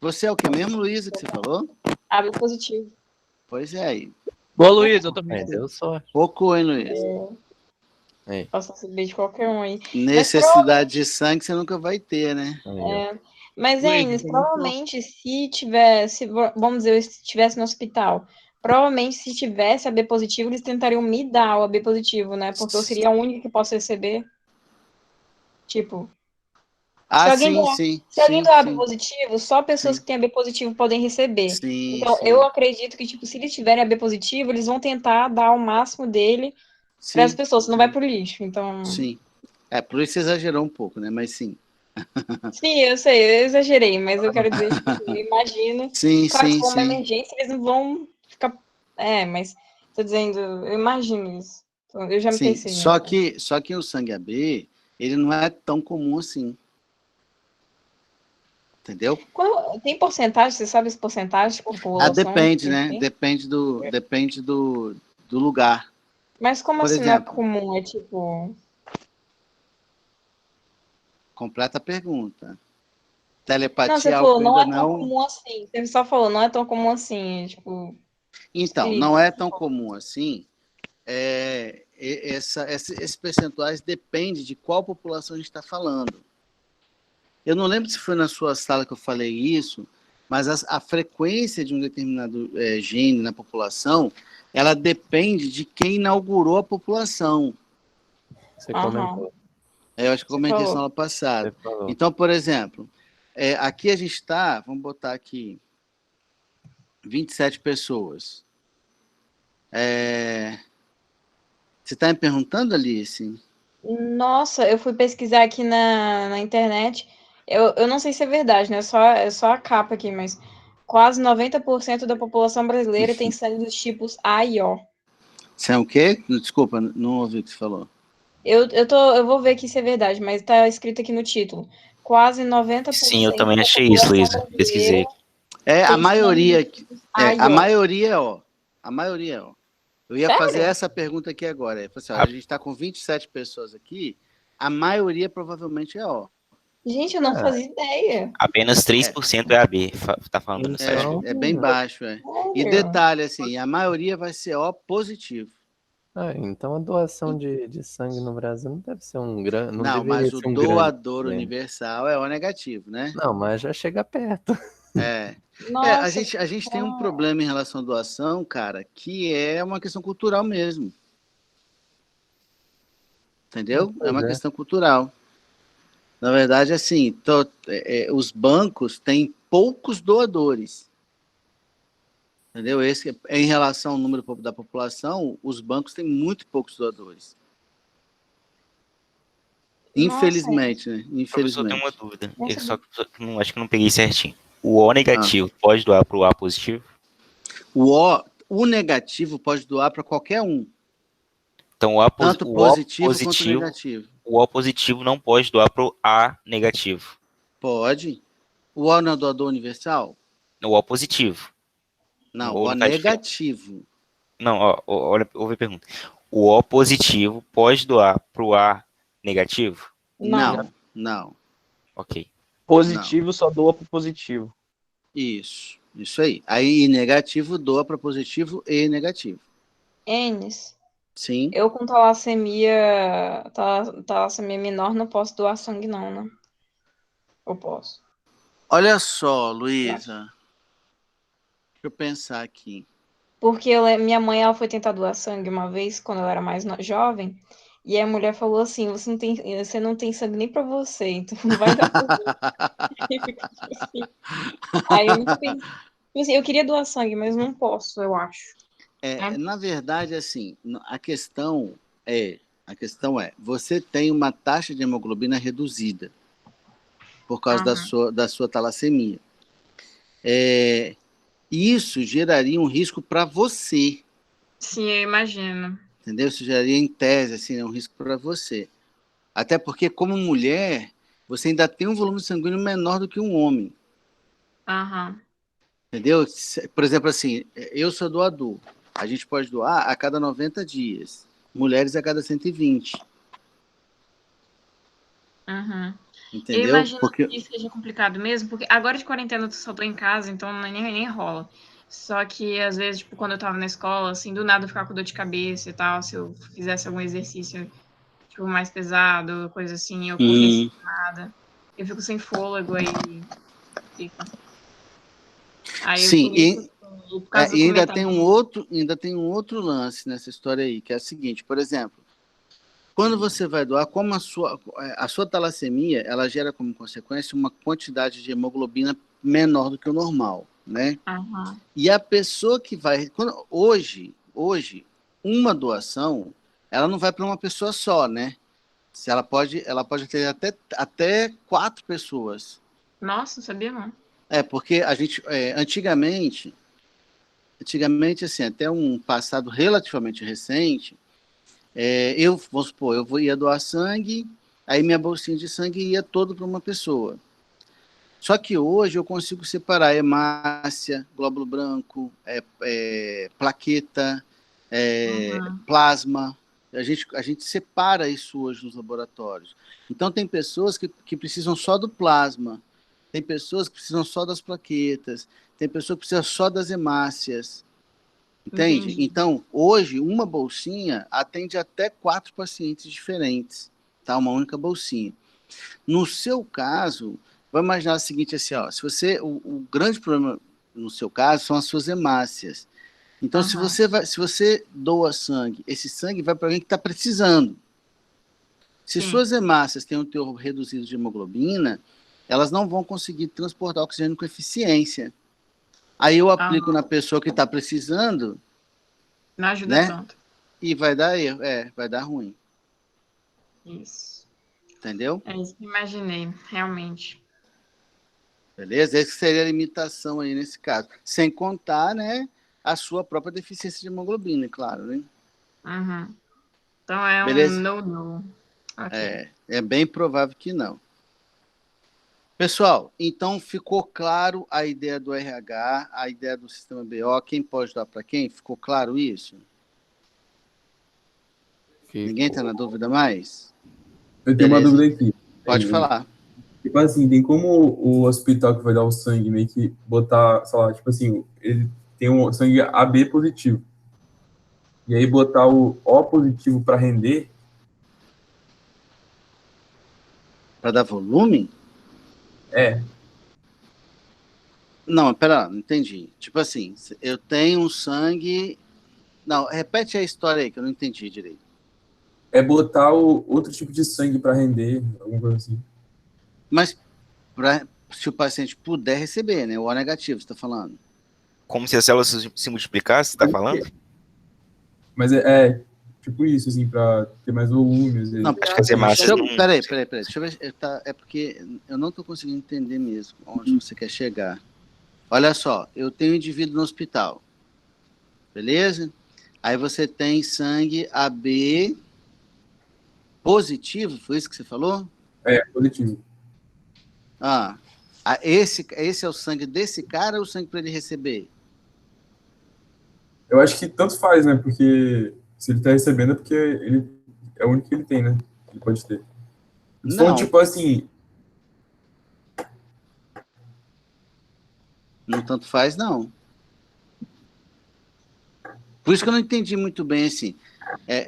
Você é o que mesmo, Luísa, que você falou? AB positivo. Pois é aí. Boa, Luísa, eu também. Deu sorte. Pouco, hein, Luísa? Posso receber de qualquer um aí. Necessidade de sangue você nunca vai ter, né? Mas, Enes, provavelmente se tivesse, vamos dizer, se tivesse no hospital, provavelmente se tivesse AB positivo, eles tentariam me dar o AB positivo, né? Porque eu seria a única que posso receber. Tipo... Se alguém doar AB positivo, só pessoas que têm AB positivo podem receber. Então, eu acredito que, tipo, se eles tiverem AB positivo, eles vão tentar dar o máximo dele para as pessoas, não vai pro lixo. Então... Sim. Por isso você exagerou um pouco, né? Mas sim. Sim, eu sei, eu exagerei, mas eu quero dizer, tipo, eu imagino. Sim, claro, sim, se for uma sim. emergência, eles não vão ficar... mas tô dizendo, eu imagino isso. Então, eu já me Sim, pensei. só que o sangue AB, ele não é tão comum assim. Entendeu? Tem porcentagem? Você sabe essa porcentagem de população? Depende, né? Depende do lugar. Mas como Por assim exemplo, não é comum? É tipo... Completa a pergunta. Não, Telepatia você falou, não é tão não... comum assim. Você só falou, não é tão comum assim. Tipo... Então, não é tão comum assim. Esses percentuais dependem de qual população a gente está falando. Eu não lembro se foi na sua sala que eu falei isso, mas a frequência de um determinado gene na população, ela depende de quem inaugurou a população. Você comentou. Eu acho que eu comentei isso na aula passada. Então, por exemplo, aqui a gente está, vamos botar aqui, 27 pessoas. Você está me perguntando, Alice? Nossa, eu fui pesquisar aqui na internet. Eu não sei se é verdade, né? É só a capa aqui, mas quase 90% da população brasileira tem sangue dos tipos A e O. Você é o quê? Desculpa, não ouvi o que você falou. Eu vou ver aqui se é verdade, mas tá escrito aqui no título. Quase 90% Sim, eu também da achei isso, população Luísa. Pesquisei. brasileira A tem maioria, sangue dos tipos A e a O. maioria é O. A maioria é O. Eu ia Sério? fazer essa pergunta aqui agora. Eu falei assim, ó, a gente está com 27 pessoas aqui, a maioria provavelmente é O. Gente, eu não fazia ideia. Apenas 3% é AB. Tá falando no site. É bem baixo, E Sério? detalhe, assim, a maioria vai ser O positivo. Então a doação de sangue no Brasil não deve ser um grande. Não, Não, deveria mas o ser um grande doador problema. universal é O negativo, né? Não, mas já chega perto. Nossa, a gente tem um problema em relação à doação, cara, que é uma questão cultural mesmo. Entendeu? É uma questão cultural. Na verdade, assim, os bancos têm poucos doadores. Entendeu? Em relação ao número da população, os bancos têm muito poucos doadores. Infelizmente, né? Professor, eu tenho Infelizmente. uma dúvida. Acho que não peguei certinho. O O negativo pode doar para o A positivo? O negativo pode doar para qualquer um. Então, Tanto positivo quanto negativo. O O positivo não pode doar para o A negativo. Pode. O O não é doador universal? O O positivo. Não, o O negativo. Não, olha a pergunta. O O positivo pode doar para o A negativo? Não. Ok. Positivo só doa pro positivo. Isso aí. Aí negativo doa para positivo e negativo. Enes, Sim. eu com talassemia menor não posso doar sangue não, né? Eu posso. Olha só, Luísa. Deixa eu pensar aqui. Porque minha mãe ela foi tentar doar sangue uma vez, quando ela era mais jovem, e a mulher falou assim, você não tem sangue nem pra você, então não vai dar pra mim. Assim. Aí eu não pensei, assim, eu queria doar sangue, mas não posso, eu acho. Na verdade, assim, a questão é, você tem uma taxa de hemoglobina reduzida por causa da sua talassemia. Isso geraria um risco para você. Sim, eu imagino. Entendeu? Isso geraria, em tese, assim, um risco para você. Até porque, como mulher, você ainda tem um volume sanguíneo menor do que um homem. Entendeu? Por exemplo, assim, eu sou doador. A gente pode doar a cada 90 dias. Mulheres a cada 120. Entendeu? Eu imagino que seja complicado mesmo, porque agora de quarentena eu só tô em casa, então nem rola. Só que, às vezes, tipo, quando eu tava na escola, assim, do nada eu ficava com dor de cabeça e tal, se eu fizesse algum exercício, tipo, mais pesado, coisa assim, eu corresse nada, eu fico sem fôlego, aí fica. Aí sim, e ainda tem comentário. um outro lance nessa história aí, que é o seguinte, por exemplo, quando você vai doar, como a sua talassemia, ela gera como consequência uma quantidade de hemoglobina menor do que o normal, né? E a pessoa que vai... Hoje, uma doação, ela não vai para uma pessoa só, né? Ela pode ter até 4 pessoas. Nossa, não sabia não. Porque a gente, antigamente, assim, até um passado relativamente recente, vamos supor, eu ia doar sangue, aí minha bolsinha de sangue ia todo para uma pessoa. Só que hoje eu consigo separar hemácia, glóbulo branco, plaqueta, plasma. A gente separa isso hoje nos laboratórios. Então, tem pessoas que precisam só do plasma, tem pessoas que precisam só das plaquetas, tem pessoas que precisam só das hemácias. Entende? Entendi. Então, hoje, uma bolsinha atende até 4 pacientes diferentes, tá? Uma única bolsinha. No seu caso, vamos imaginar o seguinte, assim, ó, se você, o grande problema no seu caso são as suas hemácias. Então, se você doa sangue, esse sangue vai para alguém que está precisando. Se suas hemácias têm um teor reduzido de hemoglobina, elas não vão conseguir transportar oxigênio com eficiência. Aí eu aplico na pessoa que está precisando, Não ajuda né? tanto. E vai dar erro, vai dar ruim. Isso. Entendeu? É isso que eu imaginei, realmente. Beleza? Essa seria a limitação aí nesse caso. Sem contar, né, a sua própria deficiência de hemoglobina, claro, né? Uhum. Então é Beleza? um no-no. Ok. É bem provável que não. Pessoal, então ficou claro a ideia do RH, a ideia do sistema BO, quem pode dar para quem? Ficou claro isso? Ninguém está na dúvida mais? Eu tenho uma Beleza. dúvida aqui. Pode falar. Tipo assim, tem como o hospital que vai dar o sangue meio que botar, sei lá, tipo assim, ele tem um sangue AB positivo. E aí botar o O positivo para render? Para dar volume? É. Não, pera, não entendi. Tipo assim, eu tenho um sangue... Não, repete a história aí, que eu não entendi direito. É botar o outro tipo de sangue para render, alguma coisa assim. Mas se o paciente puder receber, né? O O negativo, você está falando. Como se as células se multiplicassem, você está falando? Mas tipo isso, assim, para ter mais volume. Não, acho que as hemácias não... Peraí. Deixa eu ver. É porque eu não estou conseguindo entender mesmo onde você quer chegar. Olha só, eu tenho um indivíduo no hospital. Beleza? Aí você tem sangue AB positivo, foi isso que você falou? É, positivo. Esse é o sangue desse cara ou o sangue para ele receber? Eu acho que tanto faz, né? Porque se ele tá recebendo é porque ele é o único que ele tem, né? Ele pode ter. Eles falam, tipo assim... Não tanto faz, não. Por isso que eu não entendi muito bem, assim.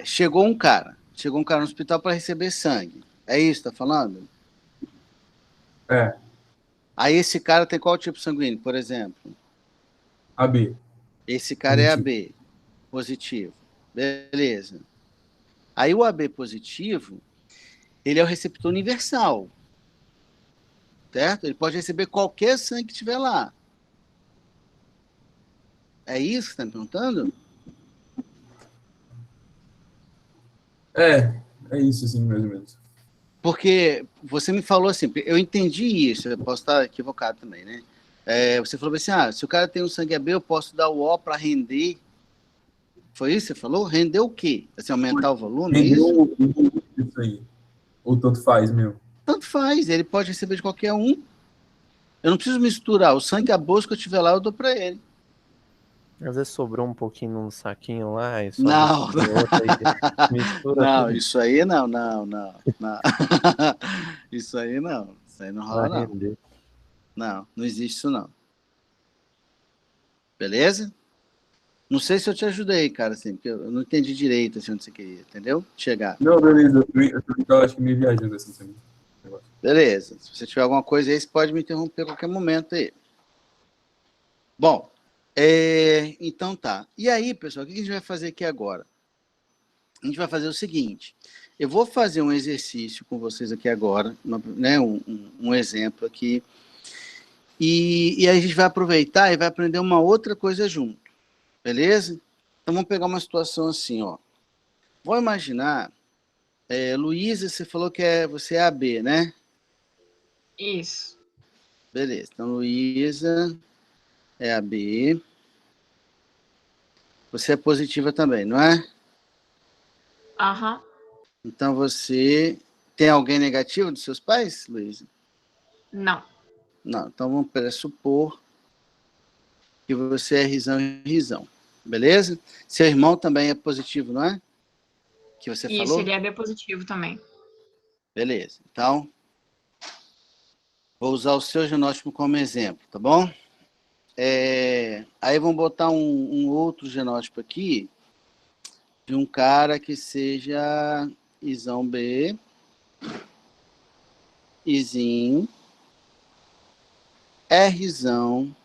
Chegou um cara no hospital para receber sangue. É isso que tá falando? É. Aí esse cara tem qual tipo sanguíneo, por exemplo? AB. Esse cara positivo. É AB, positivo. Beleza. Aí o AB positivo, ele é o receptor universal. Certo? Ele pode receber qualquer sangue que tiver lá. É isso que você está me perguntando? É isso, assim, mais ou menos. Porque você me falou assim, eu entendi isso, eu posso estar equivocado também, né? Você falou assim, se o cara tem um sangue AB, eu posso dar o O para render. Foi isso que você falou? Render o quê? Assim, aumentar o volume, render é isso? Isso aí. Ou tanto faz, meu? Tanto faz, ele pode receber de qualquer um. Eu não preciso misturar, o sangue a bolsa que eu tiver lá, eu dou para ele. Às vezes sobrou um pouquinho num saquinho lá e só não, mistura não, tudo. isso aí não. Isso aí não rola não. Não existe isso não. Beleza? Não sei se eu te ajudei, cara, assim, porque eu não entendi direito assim, onde você queria, entendeu? Chegar. Não, beleza, eu acho que me viajando assim também. Beleza, se você tiver alguma coisa aí, você pode me interromper a qualquer momento aí. Bom, então tá. E aí, pessoal, o que a gente vai fazer aqui agora? A gente vai fazer o seguinte, eu vou fazer um exercício com vocês aqui agora, né, um exemplo aqui, e a gente vai aproveitar e vai aprender uma outra coisa junto, beleza? Então vamos pegar uma situação assim, ó. Vou imaginar, Luísa, você falou que você é AB, né? Isso. Beleza, então Luísa é AB. Você é positiva também, não é? Aham. Então você tem alguém negativo dos seus pais, Luísa? Não. Não, então vamos pressupor que você é risão e risão, beleza? Seu irmão também é positivo, não é? Que você falou? Isso, ele é B positivo também. Beleza, então vou usar o seu genótipo como exemplo, tá bom? Aí vamos botar um outro genótipo aqui de um cara que seja isão B, izinho, Rzão,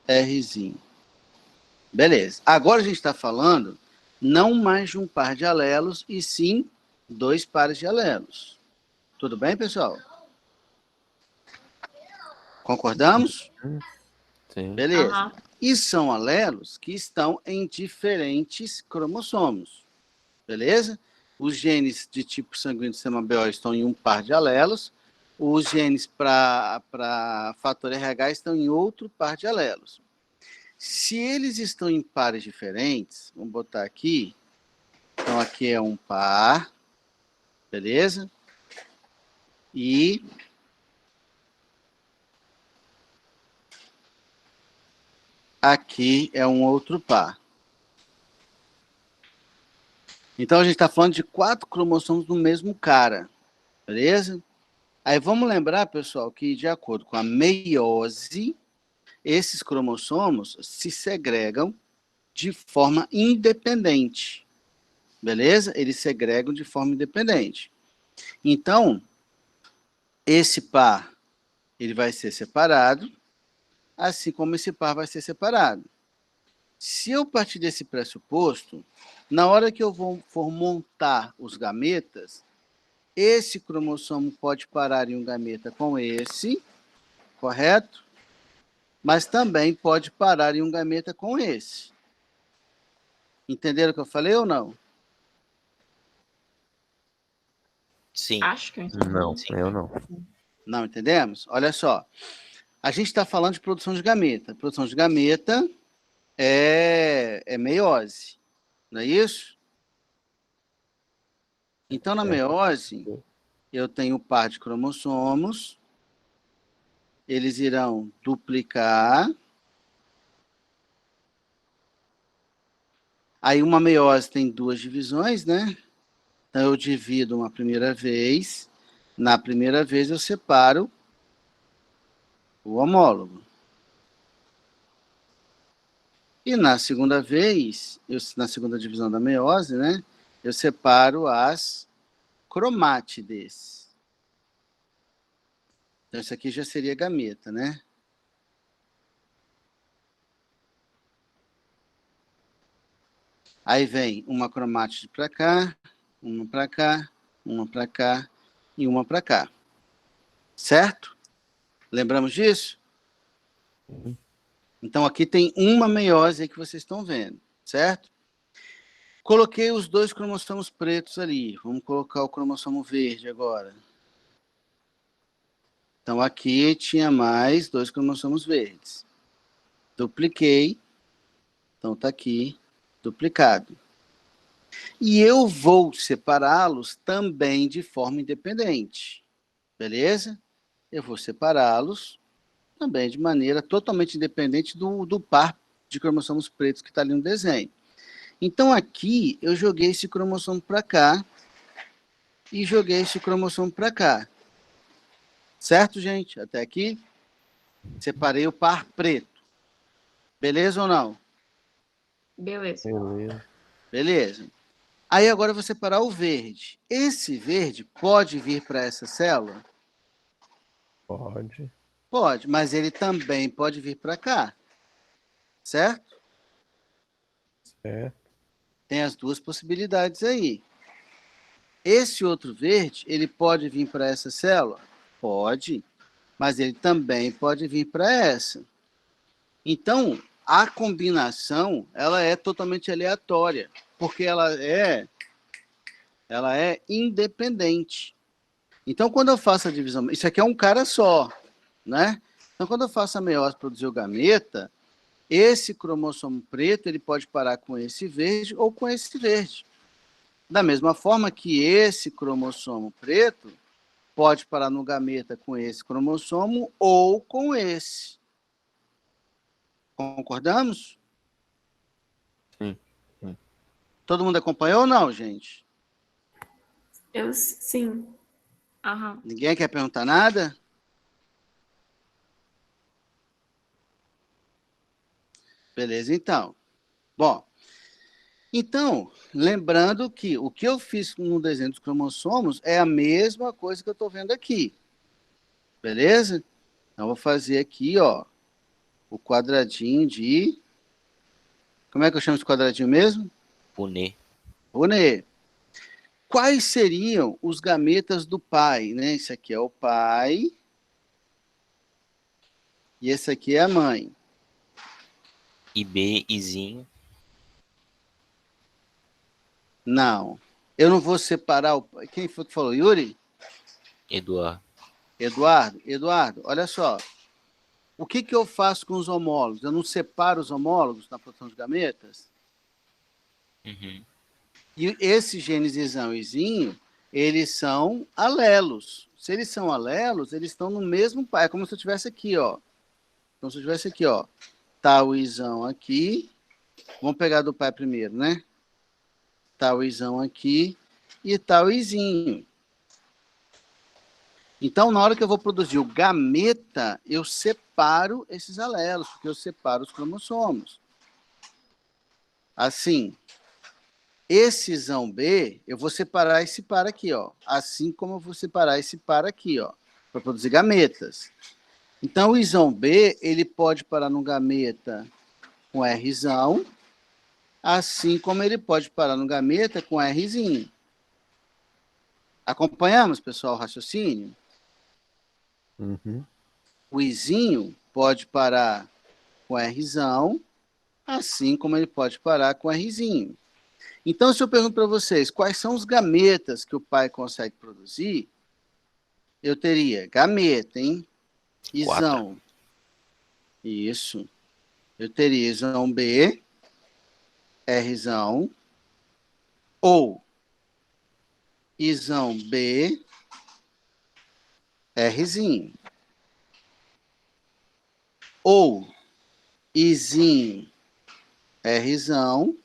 Rzinho. Beleza. Agora a gente está falando não mais de um par de alelos, e sim 2 pares de alelos. Tudo bem, pessoal? Concordamos? Sim. Beleza. Aham. E são alelos que estão em diferentes cromossomos. Beleza? Os genes de tipo sanguíneo do sistema BO estão em um par de alelos, os genes para fator RH estão em outro par de alelos. Se eles estão em pares diferentes, vamos botar aqui, então aqui é um par, beleza? E aqui é um outro par. Então a gente está falando de 4 cromossomos do mesmo cara, beleza? Aí vamos lembrar, pessoal, que de acordo com a meiose, esses cromossomos se segregam de forma independente, beleza? Eles segregam de forma independente. Então, esse par, ele vai ser separado, assim como esse par vai ser separado. Se eu partir desse pressuposto, na hora que eu for montar os gametas, esse cromossomo pode parar em um gameta com esse, correto? Mas também pode parar em um gameta com esse. Entenderam o que eu falei ou não? Sim. Acho que eu Não, Sim. eu não. Não entendemos? Olha só. A gente está falando de produção de gameta. Produção de gameta é meiose, não é isso? Então, na meiose, eu tenho um par de cromossomos, eles irão duplicar. Aí uma meiose tem 2 divisões, né? Então eu divido uma primeira vez. Na primeira vez eu separo o homólogo. E na segunda vez, na segunda divisão da meiose, né? Eu separo as cromátides. Então isso aqui já seria gameta, né? Aí vem uma cromátide para cá, uma para cá, uma para cá e uma para cá. Certo? Lembramos disso? Então aqui tem uma meiose aí que vocês estão vendo, certo? Coloquei os 2 cromossomos pretos ali. Vamos colocar o cromossomo verde agora. Então aqui tinha mais 2 cromossomos verdes. Dupliquei. Então está aqui, duplicado. E eu vou separá-los também de forma independente. Beleza? Eu vou separá-los também de maneira totalmente independente do par de cromossomos pretos que está ali no desenho. Então aqui eu joguei esse cromossomo para cá e joguei esse cromossomo para cá. Certo, gente? Até aqui? Separei o par preto. Beleza ou não? Beleza. Beleza. Beleza. Aí agora eu vou separar o verde. Esse verde pode vir para essa célula? Pode. Pode, mas ele também pode vir para cá. Certo? Certo. Tem as 2 possibilidades aí. Esse outro verde, ele pode vir para essa célula? Pode, mas ele também pode vir para essa. Então, a combinação, ela é totalmente aleatória, porque ela é independente. Então, quando eu faço a divisão, isso aqui é um cara só, né? Então, quando eu faço a meiose produzir o gameta, esse cromossomo preto, ele pode parar com esse verde ou com esse verde. Da mesma forma que esse cromossomo preto pode parar no gameta com esse cromossomo ou com esse. Concordamos? Sim. Todo mundo acompanhou ou não, gente? Sim. Aham. Ninguém quer perguntar nada? Beleza, então. Bom, então, lembrando que o que eu fiz no desenho dos cromossomos é a mesma coisa que eu estou vendo aqui. Beleza? Então, vou fazer aqui, ó, o quadradinho de... Como é que eu chamo esse quadradinho mesmo? Punê. Punê. Quais seriam os gametas do pai, né? Esse aqui é o pai. E esse aqui é a mãe. IB, Izinho. Não. Eu não vou separar o... Quem foi que falou? Yuri? Eduardo. Eduardo, olha só. O que eu faço com os homólogos? Eu não separo os homólogos na produção de gametas? Uhum. E esse genes isão e izinho, eles são alelos. Se eles são alelos, eles estão no mesmo pai. É como se eu tivesse aqui, ó. Como se eu tivesse aqui, ó. Tá o isão aqui. Vamos pegar do pai primeiro, né? Tá o isão aqui e tá o izinho. Então, na hora que eu vou produzir o gameta, eu separo esses alelos, porque eu separo os cromossomos. Assim, esse isão B, eu vou separar esse par aqui, ó. Assim como eu vou separar esse par aqui, ó, para produzir gametas. Então, o isão B, ele pode parar no gameta com Rzão, assim como ele pode parar no gameta com Rzinho. Acompanhamos, pessoal, o raciocínio? Uhum. O izinho pode parar com Rzão, assim como ele pode parar com Rzinho. Então, se eu pergunto para vocês quais são os gametas que o pai consegue produzir, eu teria gameta, hein? Isão. Isso. Eu teria isão B, Rzão, ou isão B, Rzinho. Ou izinho, Rzão,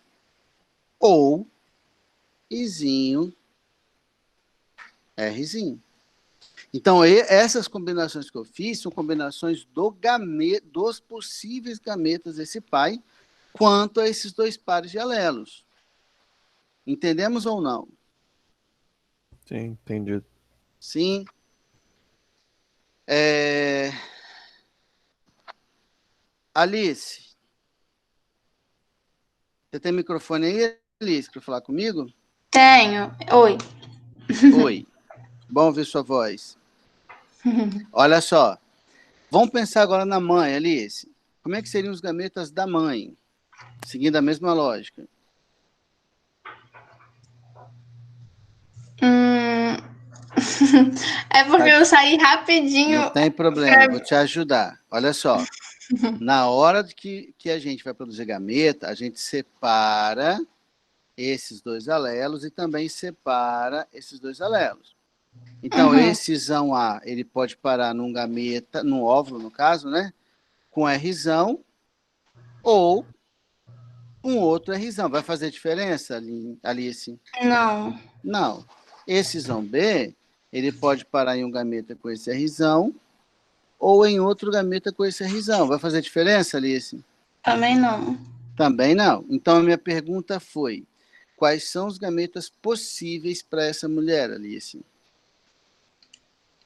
ou izinho, Rzinho. Então, essas combinações que eu fiz são combinações dos possíveis gametas desse pai quanto a esses dois pares de alelos. Entendemos ou não? Sim, entendi. Sim. Alice, você tem microfone aí, Alice, para falar comigo? Tenho. Oi. Oi. Bom ouvir sua voz. Olha só. Vamos pensar agora na mãe, Alice. Como é que seriam os gametas da mãe? Seguindo a mesma lógica. É porque eu saí rapidinho. Não tem problema, vou te ajudar. Olha só. Na hora que a gente vai produzir gameta, a gente separa esses dois alelos e também separa esses dois alelos. Então, esse isão A, ele pode parar num gameta, num óvulo, no caso, né? Com Rzão, ou um outro Rzão. Vai fazer diferença, Alice? Não. Não. Esse isão B, ele pode parar em um gameta com esse Rzão, ou em outro gameta com esse Rzão. Vai fazer diferença, Alice? Também não. Também não. Então, a minha pergunta foi, quais são os gametas possíveis para essa mulher, Alice?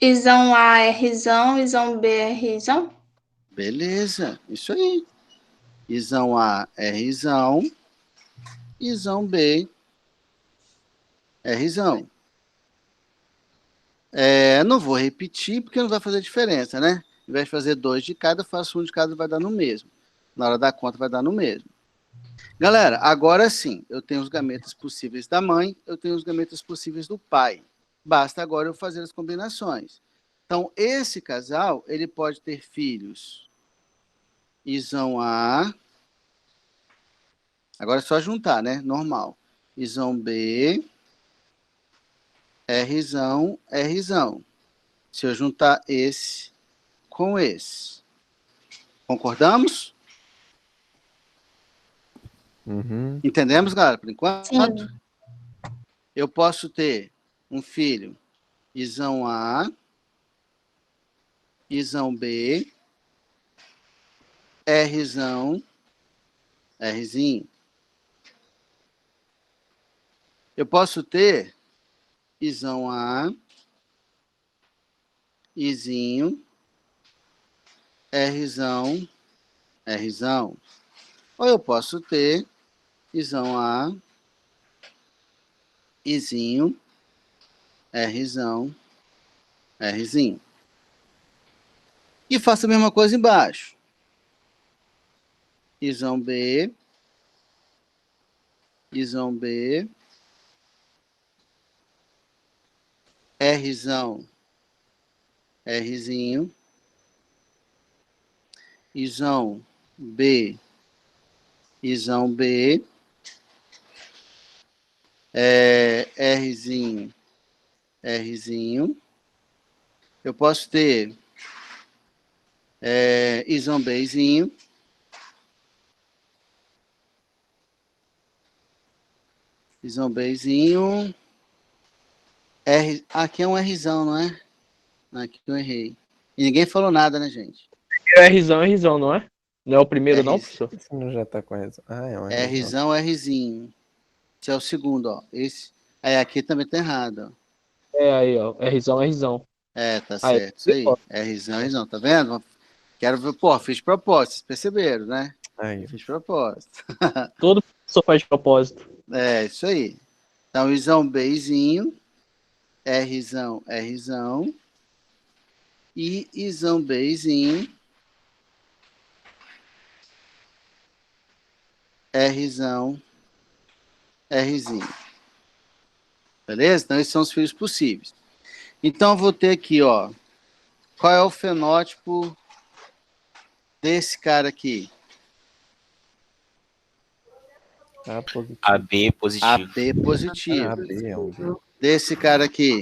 Isão A é Rzão, Isão B é Rzão? Beleza, isso aí. Isão A é Rzão, isão B é Rzão. Não vou repetir, porque não vai fazer diferença, né? Ao invés de fazer 2 de cada, eu faço 1 de cada, vai dar no mesmo. Na hora da conta, vai dar no mesmo. Galera, agora sim, eu tenho os gametas possíveis da mãe, eu tenho os gametas possíveis do pai. Basta agora eu fazer as combinações. Então, esse casal, ele pode ter filhos. Isão A. Agora é só juntar, né? Normal. Isão B. Rzão, Rzão. Se eu juntar esse com esse. Concordamos? Uhum. Entendemos, galera, por enquanto? Sim. Eu posso ter um filho, isão A, isão B, Rzão, Rzinho. Eu posso ter isão A, izinho, Rzão, Rzão. Ou eu posso ter isão A, izinho, Rzão, Rzinho. E faço a mesma coisa embaixo. Isão B, Isão B, Rzão, Rzinho, Isão B, Isão B, Rzinho, Rzinho. Eu posso ter Isão Bzinho, Isão Bzinho, aqui é um Rzão, não é? Aqui eu errei. E ninguém falou nada, né, gente? É Rzão, não é? Não é o primeiro, não, professor? Esse não já tá com essa. Ah, é um Rzão, Rzinho. Esse é o segundo, ó. Esse. Aí aqui também tá errado, ó. É aí, ó. Rzão. Tá Aí, certo. Isso aí. Rzão, tá vendo? Quero ver, pô, fiz propósito, vocês perceberam, né? Aí. Fiz propósito. Todo professor faz de propósito. Isso aí. Então, Isão Bzinho, Rzão, Rzão, e Isão Bzinho, Rzão, Rzinho. Beleza? Então, esses são os filhos possíveis. Então, eu vou ter aqui, ó, qual é o fenótipo desse cara aqui? AB positivo. AB positivo. AB é um B. Desse cara aqui?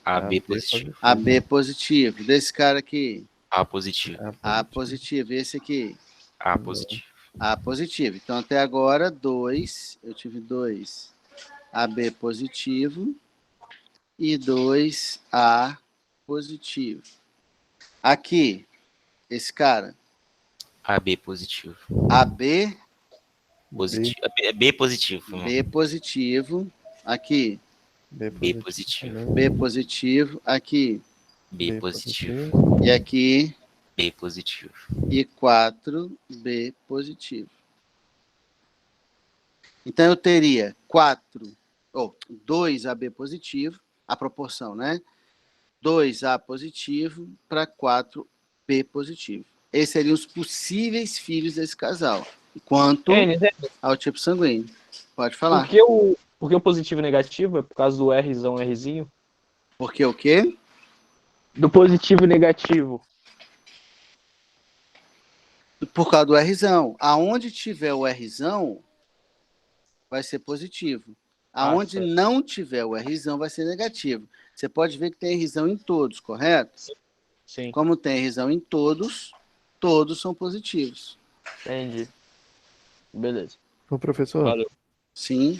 AB positivo. AB positivo. Desse cara aqui? A positivo. A positivo. Esse aqui? A positivo. A positivo. Então, até agora, 2. Eu tive 2 AB positivo e 2 A positivo. Aqui, esse cara? AB positivo. AB positivo. B positivo. B positivo. Aqui. B positivo. B positivo. Aqui. B positivo. E aqui. B positivo. E 4 B positivo. Então, eu teria 2 AB positivo, a proporção, né? 2A positivo para 4 B positivo. Esses seriam os possíveis filhos desse casal. Quanto ao tipo sanguíneo. Pode falar. Por que o positivo e negativo? É por causa do Rzão, Rzinho? Por que o quê? Do positivo e negativo. Por causa do Rzão. Aonde tiver o Rzão, vai ser positivo. Aonde não tiver o Rzão, vai ser negativo. Você pode ver que tem Rzão em todos, correto? Sim. Como tem Rzão em todos, todos são positivos. Entendi. Beleza. Ô, professor. Valeu. Sim.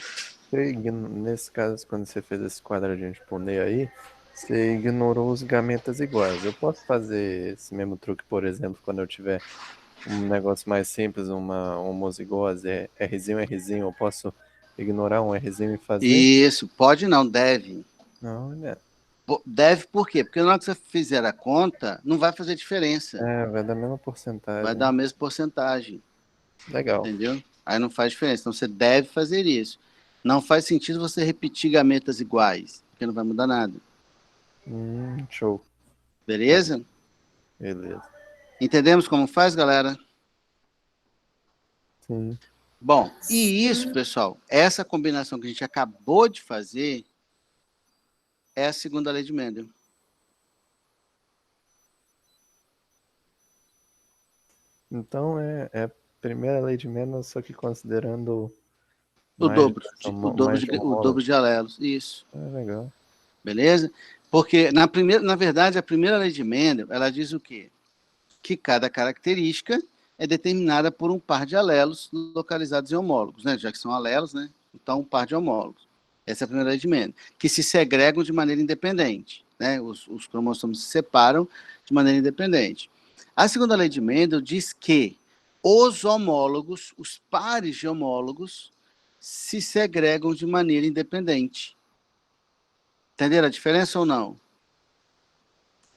Nesse caso, quando você fez esse quadradinho de Punnett aí, você ignorou os gametas iguais. Eu posso fazer esse mesmo truque, por exemplo, quando eu tiver um negócio mais simples, uma homozigose, Rzinho, eu posso ignorar um Rzinho e fazer? Isso, pode não, deve. Não, né? Deve por quê? Porque na hora que você fizer a conta, não vai fazer diferença. Vai dar a mesma porcentagem. Vai dar a mesma porcentagem. Legal. Entendeu? Aí não faz diferença. Então você deve fazer isso. Não faz sentido você repetir gametas iguais, porque não vai mudar nada. Show. Beleza? Beleza. Entendemos como faz, galera? Sim. Bom, e isso, pessoal, essa combinação que a gente acabou de fazer é a segunda lei de Mendel. Então é a primeira lei de Mendel, só que considerando o dobro de alelos. Isso. Legal. Beleza? Porque, na verdade, a primeira lei de Mendel, ela diz o quê? Que cada característica é determinada por um par de alelos localizados em homólogos, né? Já que são alelos, né? Então, um par de homólogos. Essa é a primeira lei de Mendel. Que se segregam de maneira independente, né? Os cromossomos se separam de maneira independente. A segunda lei de Mendel diz que os homólogos, os pares de homólogos, se segregam de maneira independente. Entenderam a diferença ou não?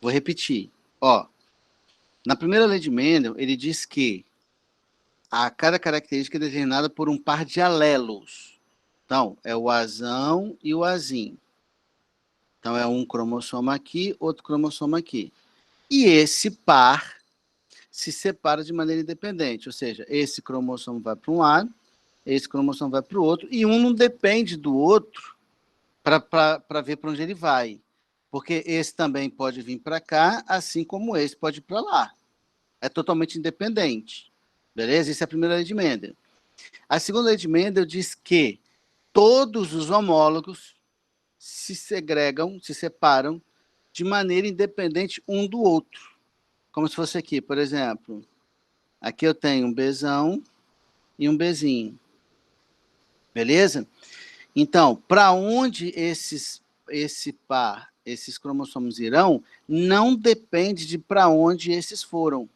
Vou repetir. Ó, na primeira lei de Mendel, ele diz que cada característica é determinada por um par de alelos. Então, é o Azão e o Azinho. Então, é um cromossomo aqui, outro cromossomo aqui. E esse par se separa de maneira independente, ou seja, esse cromossomo vai para um lado, esse cromossomo vai para o outro, e um não depende do outro para ver para onde ele vai, porque esse também pode vir para cá, assim como esse pode ir para lá. É totalmente independente, beleza? Essa é a primeira lei de Mendel. A segunda lei de Mendel diz que todos os homólogos se segregam, se separam de maneira independente um do outro. Como se fosse aqui, por exemplo. Aqui eu tenho um Bzão e um Bzinho. Beleza? Então, para onde esses cromossomos irão, não depende de para onde esses foram.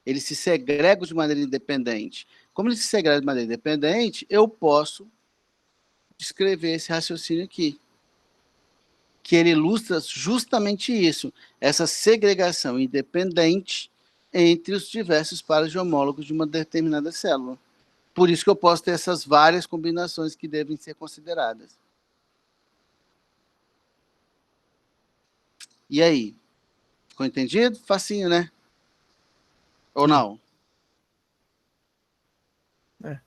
Eles se segregam de maneira independente. Como eles se segregam de maneira independente, eu posso descrever esse raciocínio aqui, que ele ilustra justamente isso, essa segregação independente entre os diversos pares de homólogos de uma determinada célula. Por isso que eu posso ter essas várias combinações que devem ser consideradas. E aí? Ficou entendido? Facinho, né? Ou não? É.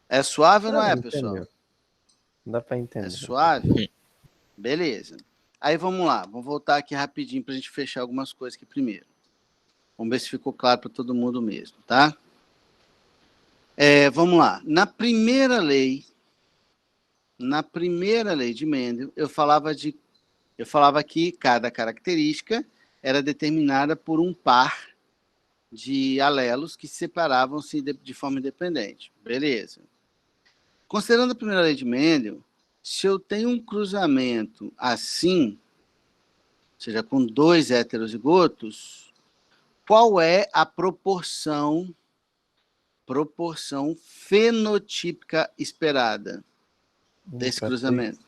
É suave ou não é, Entendeu. pessoal? Dá para entender. É suave? Beleza. Aí vamos lá, vamos voltar aqui rapidinho para a gente fechar algumas coisas aqui primeiro. Vamos ver se ficou claro para todo mundo mesmo, tá? Vamos lá. Na primeira lei de Mendel, eu falava que cada característica era determinada por um par de alelos que separavam-se de forma independente. Beleza. Considerando a primeira lei de Mendel, se eu tenho um cruzamento assim, ou seja, com 2 heterozigotos, qual é a proporção fenotípica esperada desse cruzamento?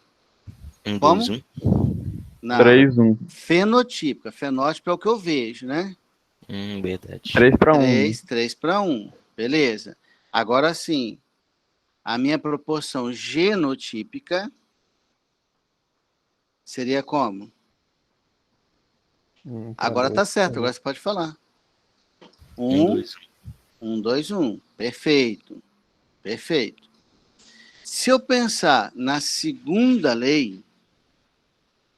1, Como? 2, 1. Não, 3, 1. fenotípica. Fenótipo é o que eu vejo, né? Verdade. 3 para 1. 3 para 1. Beleza. Agora sim, a minha proporção genotípica seria como? Agora tá certo, agora você pode falar. 1, 2, 1, 2, 1. Perfeito. Perfeito. Se eu pensar na segunda lei,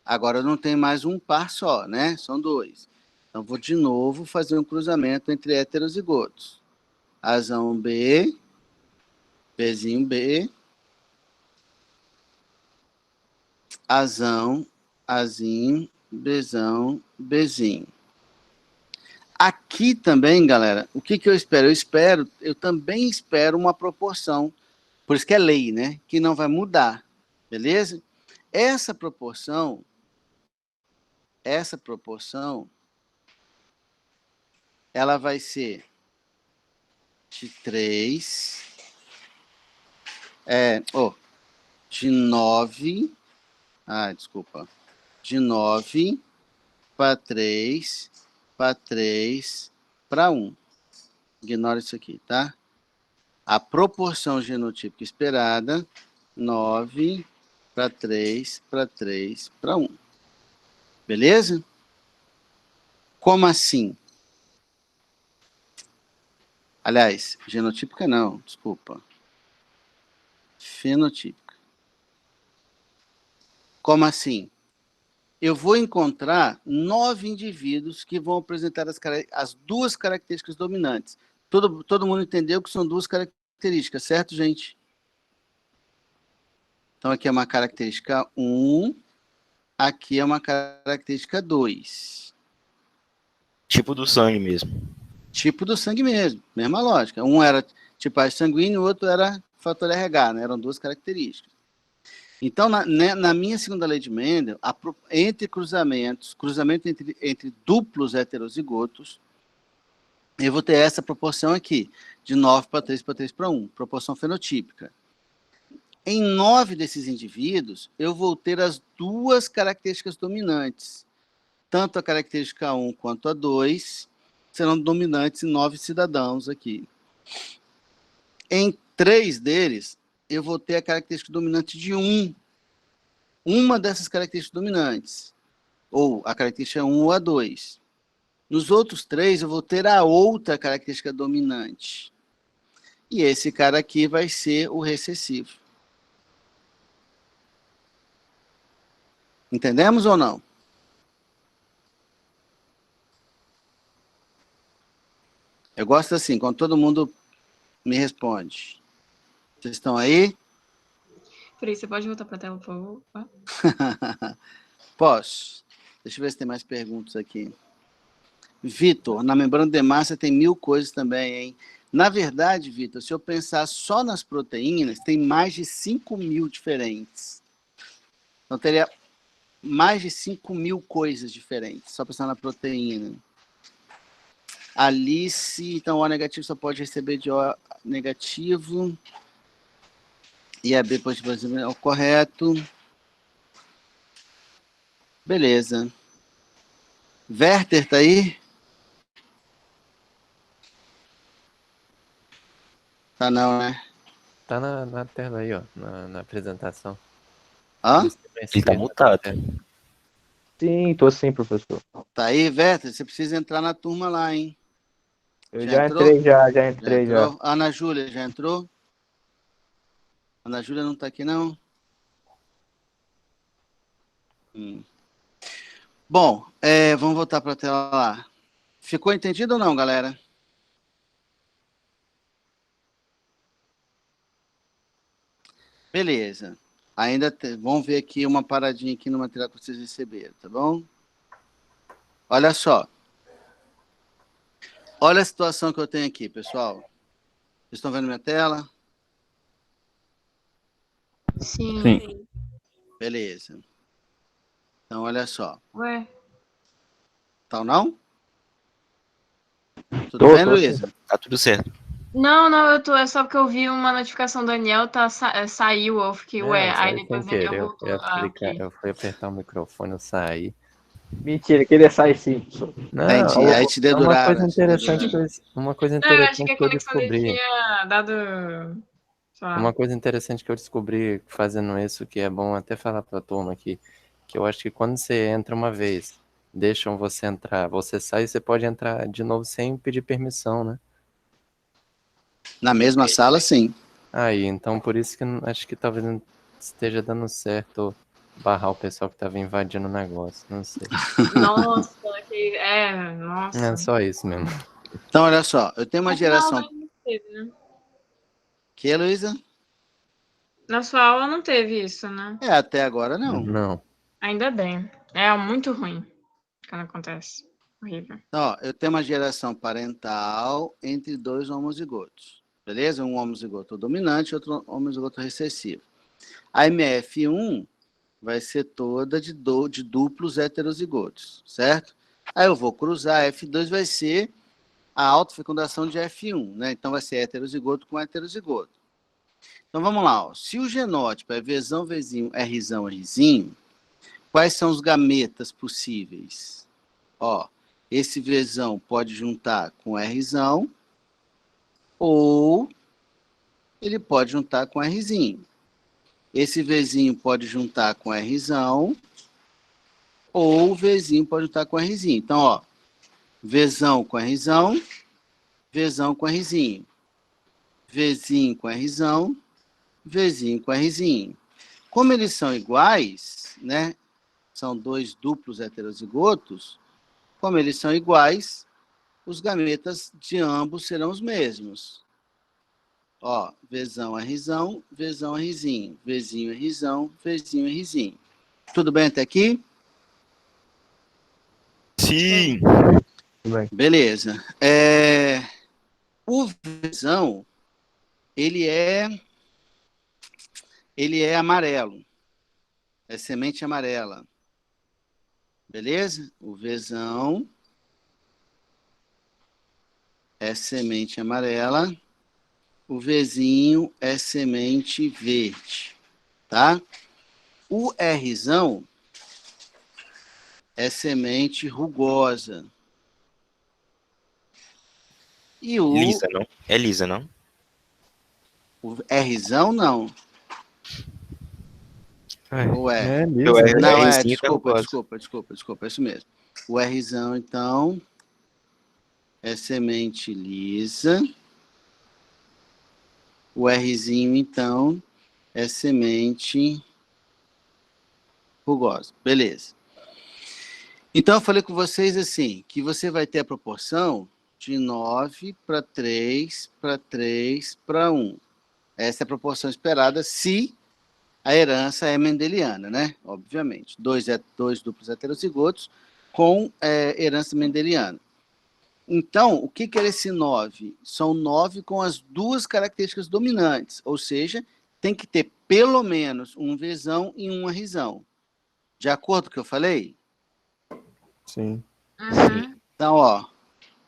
agora não tem mais um par só, né? São 2. Então, vou de novo fazer um cruzamento entre heterozigotos. Azão B, Bzinho B, Azão, Azinho, Bzão, Bzinho. Aqui também, galera, o que eu espero? Eu também espero uma proporção, por isso que é lei, né? Que não vai mudar, beleza? Essa proporção, ela vai ser de 3, de 9, de 9 para 3, para 3, para 1. Ignora isso aqui, tá? A proporção genotípica esperada, 9 para 3, para 3, para 1. Beleza? Como assim? Aliás, genotípica não, desculpa. Fenotípica. Como assim? Eu vou encontrar 9 indivíduos que vão apresentar as 2 características dominantes. Todo mundo entendeu que são 2 características, certo, gente? Então, aqui é uma característica 1, aqui é uma característica 2. Tipo do sangue mesmo. Tipo do sangue mesmo, mesma lógica. Um era tipagem sanguínea, o outro era fator RH, né? Eram 2 características. Então, na minha segunda lei de Mendel, entre cruzamento entre duplos heterozigotos, eu vou ter essa proporção aqui, de 9 para 3 para 3 para 1, proporção fenotípica. Em 9 desses indivíduos, eu vou ter as 2 características dominantes. Tanto a característica 1 quanto a 2 serão dominantes em 9 cidadãos aqui. Em 3 deles, eu vou ter a característica dominante de 1. Uma dessas características dominantes. ou a característica 1 ou a 2. Nos outros 3, eu vou ter a outra característica dominante. E esse cara aqui vai ser o recessivo. Entendemos ou não? Eu gosto assim, quando todo mundo me responde. Vocês estão aí? Peraí, você pode voltar para a tela, por favor? Posso. Deixa eu ver se tem mais perguntas aqui. Vitor, na membrana de massa tem 1000 coisas também, hein? Na verdade, Vitor, se eu pensar só nas proteínas, tem mais de 5.000 diferentes. Então, teria mais de 5.000 coisas diferentes, só pensar na proteína. Alice, então, O negativo só pode receber de O negativo. E a B positivo é o correto. Beleza. Werther, tá aí? Tá não, né? Tá na tela aí, ó, na apresentação. Hã? Ele tá mutado. Sim, tô sim, professor. Tá aí, Werther? Você precisa entrar na turma lá, hein? Eu Já já entrou? entrei, já entrei, já. Entrou? Ana Júlia, já entrou? Ana Júlia não tá aqui, não? Bom, vamos voltar para a tela lá. Ficou entendido ou não, galera? Beleza. Vamos ver aqui uma paradinha aqui no material que vocês receberam, tá bom? Olha só. Olha a situação que eu tenho aqui, pessoal. Vocês estão vendo minha tela? Sim. Beleza. Então, olha só. Ué? Tá ou não? Tudo Tô, bem, tô Luísa? Tá tudo certo. Não, eu tô. É só porque eu vi uma notificação do Daniel, saiu, eu fiquei, ué. Não, Aí saiu depois o sem Daniel querer. voltou. Eu ia clicar, Ok. eu fui apertar o microfone, eu saí. Mentira, queria sair sim, professor. Não, Entendi. Aí te é uma deduraram. coisa interessante que Não, eu achei que a eu conexão dele descobri. tinha dado. Sei lá. Uma coisa interessante que eu descobri fazendo isso, que é bom até falar para a turma aqui, que eu acho que quando você entra uma vez, deixam você entrar, você sai, você pode entrar de novo sem pedir permissão, né? Na mesma sala, sim. Aí, então por isso que acho que talvez não esteja dando certo barrar o pessoal que estava invadindo o negócio, não sei. Nossa, nossa. É só isso mesmo. Então, olha só. Eu tenho uma Na sua aula geração... não teve, né? Que, Luísa? Na sua aula não teve isso, né? Até agora não. Não. Ainda bem. É muito ruim quando acontece. Horrível. Então, ó, eu tenho uma geração parental entre 2 homozigotos. Beleza? Um homozigoto dominante e outro homozigoto recessivo. A MF1 vai ser toda de duplos heterozigotos, certo? Aí eu vou cruzar, F2 vai ser a autofecundação de F1, né? Então vai ser heterozigoto com heterozigoto. Então vamos lá, ó. Se o genótipo é Vzão, Vzinho, Rzão, Rzinho, quais são os gametas possíveis? Ó, esse Vzão pode juntar com Rzão ou ele pode juntar com Rzinho. Esse Vzinho pode juntar com Rzão ou o Vzinho pode juntar com Rzinho. Então, ó, Vzão com Rzão, Vzão com Rzinho. Vzinho com Rzão, Vzinho com Rzinho. Como eles são iguais, né? São 2 duplos heterozigotos. Como eles são iguais, os gametas de ambos serão os mesmos. Ó, Vzão, Rzão, Vzão, Rzinho. Vzinho, Rzão, Vzinho, Rzinho. Tudo bem até aqui? Sim. Beleza. O Vzão, ele é amarelo. É semente amarela. Beleza? O Vzão é semente amarela. O Vzinho é semente verde. Tá? O Rzão é semente rugosa. E o Lisa, não? É lisa, não? Rzão, não. Ou é? lisa, O R, né? Não, Rzinho tá rugoso. desculpa, é isso mesmo. O Rzão, então, é semente lisa. O Rzinho, então, é semente rugosa. Beleza. Então, eu falei com vocês assim, que você vai ter a proporção de 9 para 3 para 3 para 1. Essa é a proporção esperada se a herança é mendeliana, né? Obviamente. Dois duplos heterozigotos com herança mendeliana. Então, o que é esse 9? São 9 com as duas características dominantes, ou seja, tem que ter pelo menos um Vzão e um Rzão. De acordo com o que eu falei? Sim. Então, ó,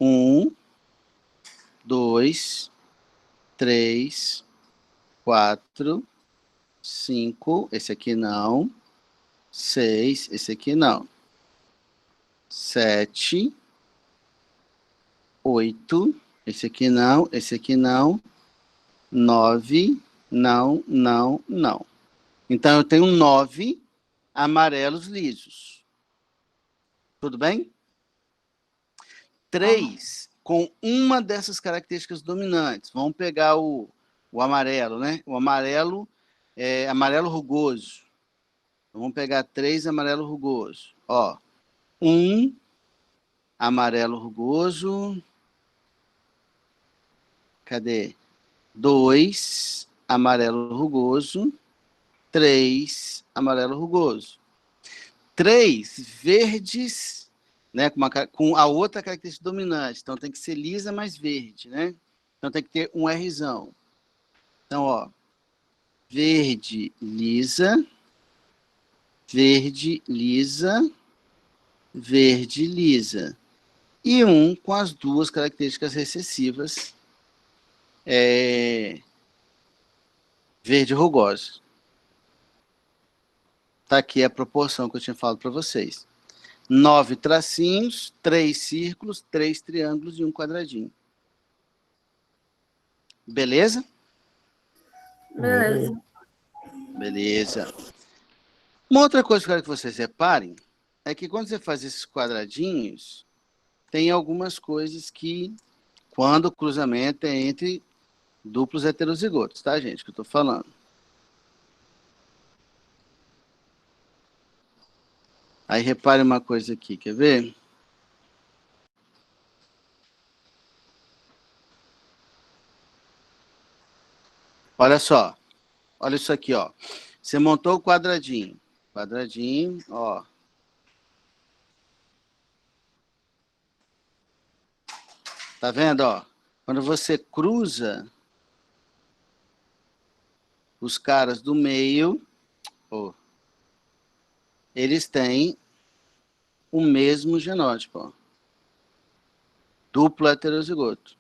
1, 2, 3, 4, 5, esse aqui não, 6, esse aqui não, 7, 8, esse aqui não, 9, não. Então, eu tenho 9 amarelos lisos. Tudo bem? 3 com uma dessas características dominantes. Vamos pegar o amarelo, né? O amarelo é amarelo rugoso. Vamos pegar 3 amarelo rugoso. Ó, 1 amarelo rugoso. Cadê? 2 amarelo rugoso. 3 amarelo rugoso. 3 verdes, né, com a outra característica dominante. Então, tem que ser lisa mais verde, né? Então, tem que ter um Rzão. Então, ó, verde, lisa, verde, lisa, verde, lisa. E um com as duas características recessivas, verde rugoso. Tá aqui a proporção que eu tinha falado para vocês. 9 tracinhos, 3 círculos, 3 triângulos e um quadradinho. Beleza? Beleza. Beleza. Uma outra coisa que eu quero que vocês reparem é que quando você faz esses quadradinhos, tem algumas coisas que, quando o cruzamento é entre duplos heterozigotos, tá, gente? Que eu tô falando. Aí repare uma coisa aqui, quer ver? Olha só. Olha isso aqui, ó. Você montou o quadradinho. Quadradinho, ó. Tá vendo, ó? Quando você cruza os caras do meio, ó, eles têm o mesmo genótipo, ó. Duplo heterozigoto.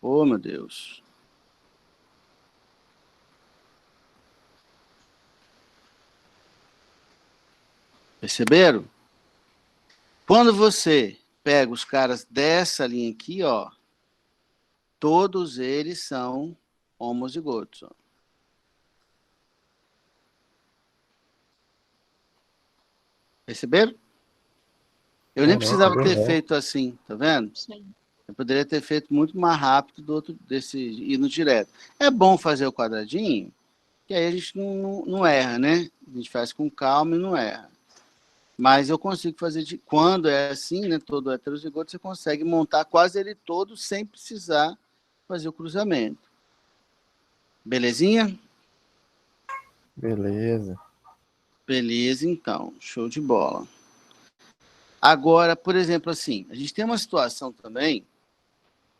Oh, meu Deus. Perceberam? Quando você pega os caras dessa linha aqui, ó, todos eles são homozigotos, ó. Perceberam? Eu nem precisava ter feito assim, tá vendo? Sim. Eu poderia ter feito muito mais rápido indo direto. É bom fazer o quadradinho, que aí a gente não erra, né? A gente faz com calma e não erra. Mas eu consigo fazer, quando é assim, né? Todo heterozigoto, você consegue montar quase ele todo sem precisar fazer o cruzamento. Belezinha? Beleza. Beleza, então. Show de bola. Agora, por exemplo, assim, a gente tem uma situação também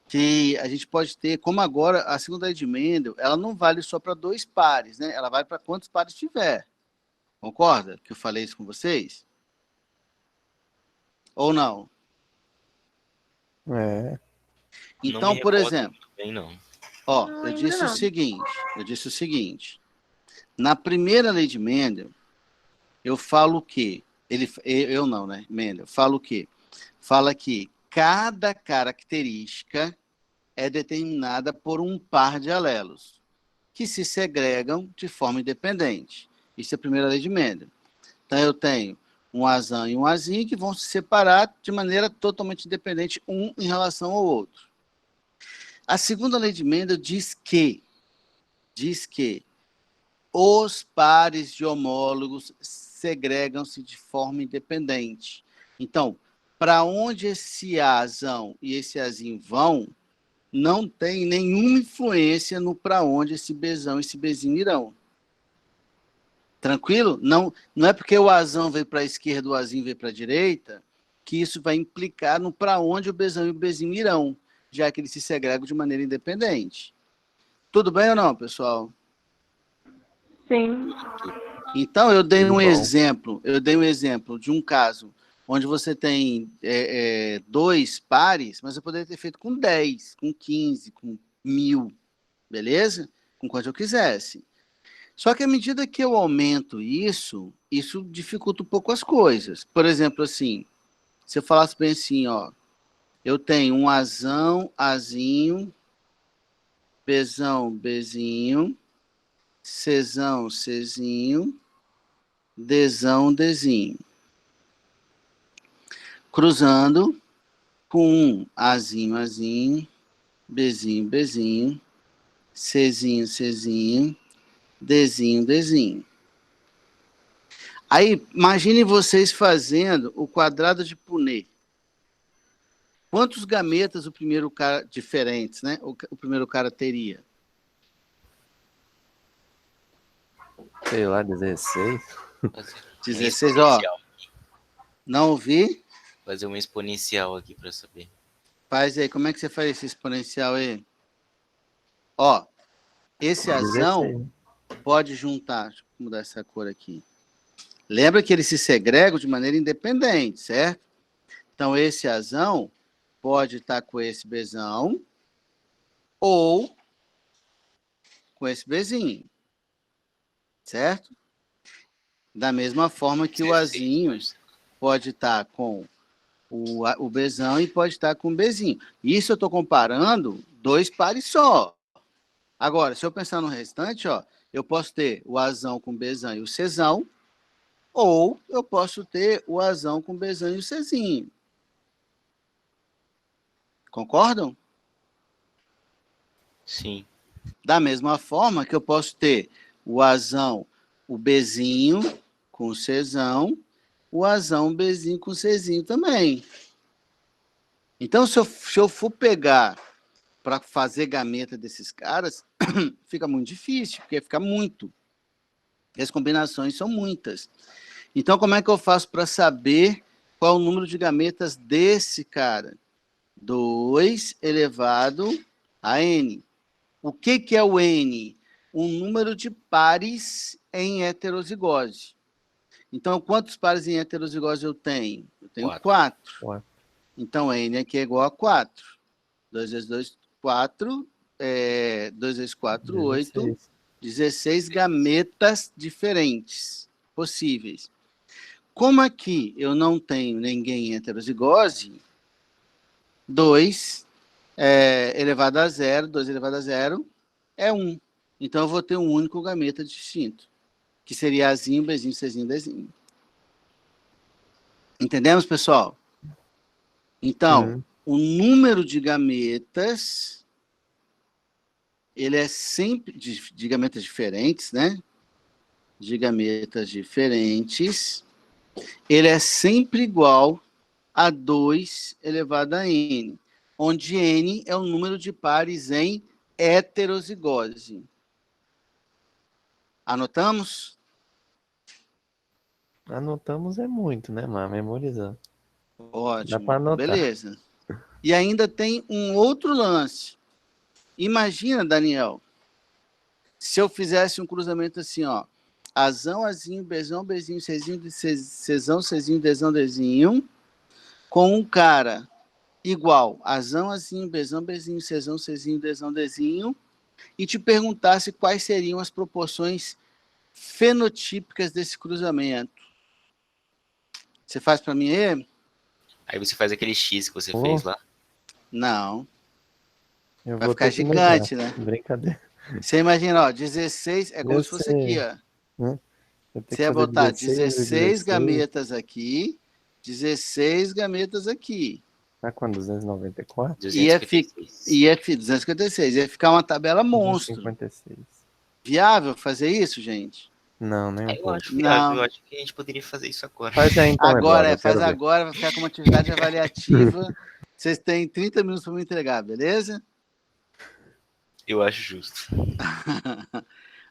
que a gente pode ter, como agora a segunda lei de Mendel, ela não vale só para 2 pares, né? Ela vale para quantos pares tiver. Concorda que eu falei isso com vocês? Ou não? É. Então, por exemplo, bem, não. ó, Não, eu ainda disse não. o seguinte, na primeira lei de Mendel, eu falo o quê? Eu não, né? Mendel, falo o quê? Fala que cada característica é determinada por um par de alelos, que se segregam de forma independente. Isso é a primeira lei de Mendel. Então, eu tenho um Azão e um Azinho que vão se separar de maneira totalmente independente, um em relação ao outro. A segunda lei de Mendel diz que os pares de homólogos segregam-se de forma independente. Então, para onde esse Azão e esse Azinho vão, não tem nenhuma influência no para onde esse Bzão e esse Bzinho irão. Tranquilo? Não é porque o Azão veio para a esquerda, o Azinho veio para a direita, que isso vai implicar no para onde o Bzão e o Bzinho irão, já que eles se segregam de maneira independente. Tudo bem ou não, pessoal? Sim. Então, eu dei Tudo um bom. exemplo de um caso onde você tem 2 pares, mas eu poderia ter feito com 10, com 15, com 1000, beleza? Com quanto eu quisesse. Só que à medida que eu aumento isso dificulta um pouco as coisas. Por exemplo, assim, se eu falasse bem assim, ó, eu tenho um Azão, Azinho, Bzão, Bzinho, Czão, Czinho, Dzão, Dzinho. Cruzando com um Azinho, Azinho, Bzinho, Bzinho, Czinho, Czinho, Dzinho, Dzinho. Aí, imagine vocês fazendo o quadrado de Punnett. Quantos gametas o primeiro cara, diferentes, né? O primeiro cara teria? Sei lá, 16? 16, ó. Não ouvi? Fazer uma exponencial aqui para saber. Faz aí, como é que você faz esse exponencial aí? Ó, esse Azão 16. pode juntar, deixa eu mudar essa cor aqui. Lembra que eles se segregam de maneira independente, certo? Então, esse Azão pode estar com esse Bzão ou com esse Bzinho, certo? Da mesma forma que o Azinho pode estar com o Bzão e pode estar com o Bzinho. Isso eu estou comparando 2 pares só. Agora, se eu pensar no restante, ó, eu posso ter o Azão com o Bzão e o Czão, ou eu posso ter o Azão com o Bzão e o Czinho. Concordam? Sim. Da mesma forma que eu posso ter o Azão, o Bzinho com o Czão, o Azão, o Bzinho com o Czinho também. Então, se eu for pegar para fazer gameta desses caras, fica muito difícil, porque fica muito. As combinações são muitas. Então, como é que eu faço para saber qual é o número de gametas desse cara? 2 elevado a n. O que é o n? Um número de pares em heterozigose. Então, quantos pares em heterozigose eu tenho? Eu tenho 4. Então, n aqui é igual a 4. 2 vezes 2, 4. 2 vezes 4, 8. 16 gametas diferentes possíveis. Como aqui eu não tenho ninguém em heterozigose, 2 elevado a 0, 2 elevado a 0 é 1. Então, eu vou ter um único gameta distinto, que seria Azinho, Bzinho, Czinho, Dzinho. Entendemos, pessoal? Então, o número de gametas, ele é sempre, de gametas diferentes, né? De gametas diferentes, ele é sempre igual a 2 elevado a n, onde n é o número de pares em heterozigose. Anotamos? Anotamos é muito, né, mas memorizar. Ótimo. Dá para anotar. Beleza. E ainda tem um outro lance. Imagina, Daniel, se eu fizesse um cruzamento assim, ó, Azão, Azinho, Bzão, Bzinho, Czinho, Czão, Czinho, Dzão, Dzinho, com um cara igual Azão, Azinho, Bzão, Bzinho, Czão, Czinho, Dzão, Dzinho, e te perguntasse quais seriam as proporções fenotípicas desse cruzamento. Você faz para mim aí? Aí você faz aquele X que você fez lá. Não. Eu Vai vou ficar ter que negar. gigante, né? Brincadeira. Você imagina, ó, 16 é como Eu se fosse sei. aqui, ó. Eu tenho Você que ia fazer botar 16, 16 gametas aqui, 16 gametas aqui. Tá com 294? Ia, 256. 256. Ia ficar uma tabela monstro. 256. Viável fazer isso, gente? Não, nem um Eu pouco. acho viável, Não. eu acho que a gente poderia fazer isso agora. Faz aí então, Agora, Eduardo, eu faz quero ver. agora, vai ficar como atividade avaliativa. Vocês têm 30 minutos para me entregar, beleza? Eu acho justo.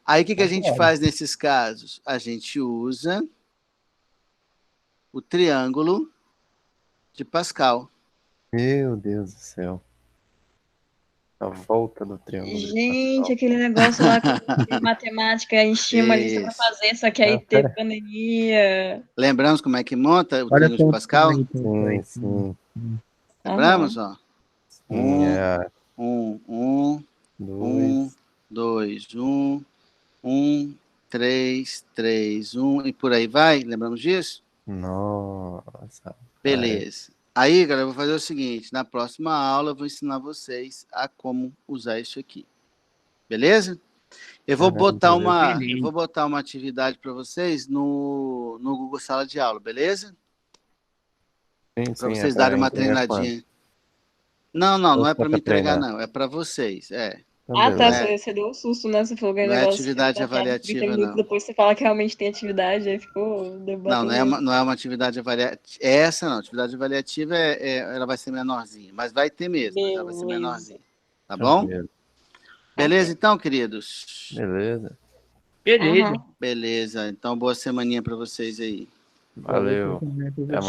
Aí o que a gente faz nesses casos? A gente usa o triângulo de Pascal. Meu Deus do céu. A volta do triângulo. de Gente, Pascal. aquele negócio lá que matemática, a gente tinha uma lista pra Isso. fazer, só que aí Ah, teve pera. pandemia. Lembramos como é que monta o Olha triângulo só de o Pascal? tamanho. Sim. Lembramos, ó. Sim, é 1, 2. 2, 1, 3, 3, 1 e por aí vai. Lembramos disso? Nossa. Beleza. Aí, galera, eu vou fazer o seguinte: na próxima aula eu vou ensinar vocês a como usar isso aqui. Beleza? Eu vou botar uma atividade para vocês no Google Sala de Aula, beleza? Sim, Para vocês darem uma treinadinha. Não é para me entregar, não. É para vocês. Ah, tá, É. você deu um susto, né? Você falou que o Não é negócio atividade que vai dar 30 avaliativa, minutos, não. depois você fala que realmente tem atividade, aí ficou debatendo. Não é uma atividade avaliativa. Essa não, atividade avaliativa ela vai ser menorzinha, mas vai ter mesmo, mas ela vai ser menorzinha. Tá bom? Beleza, então, queridos? Beleza. Beleza. Beleza, então boa semaninha para vocês aí. Valeu. Até mais.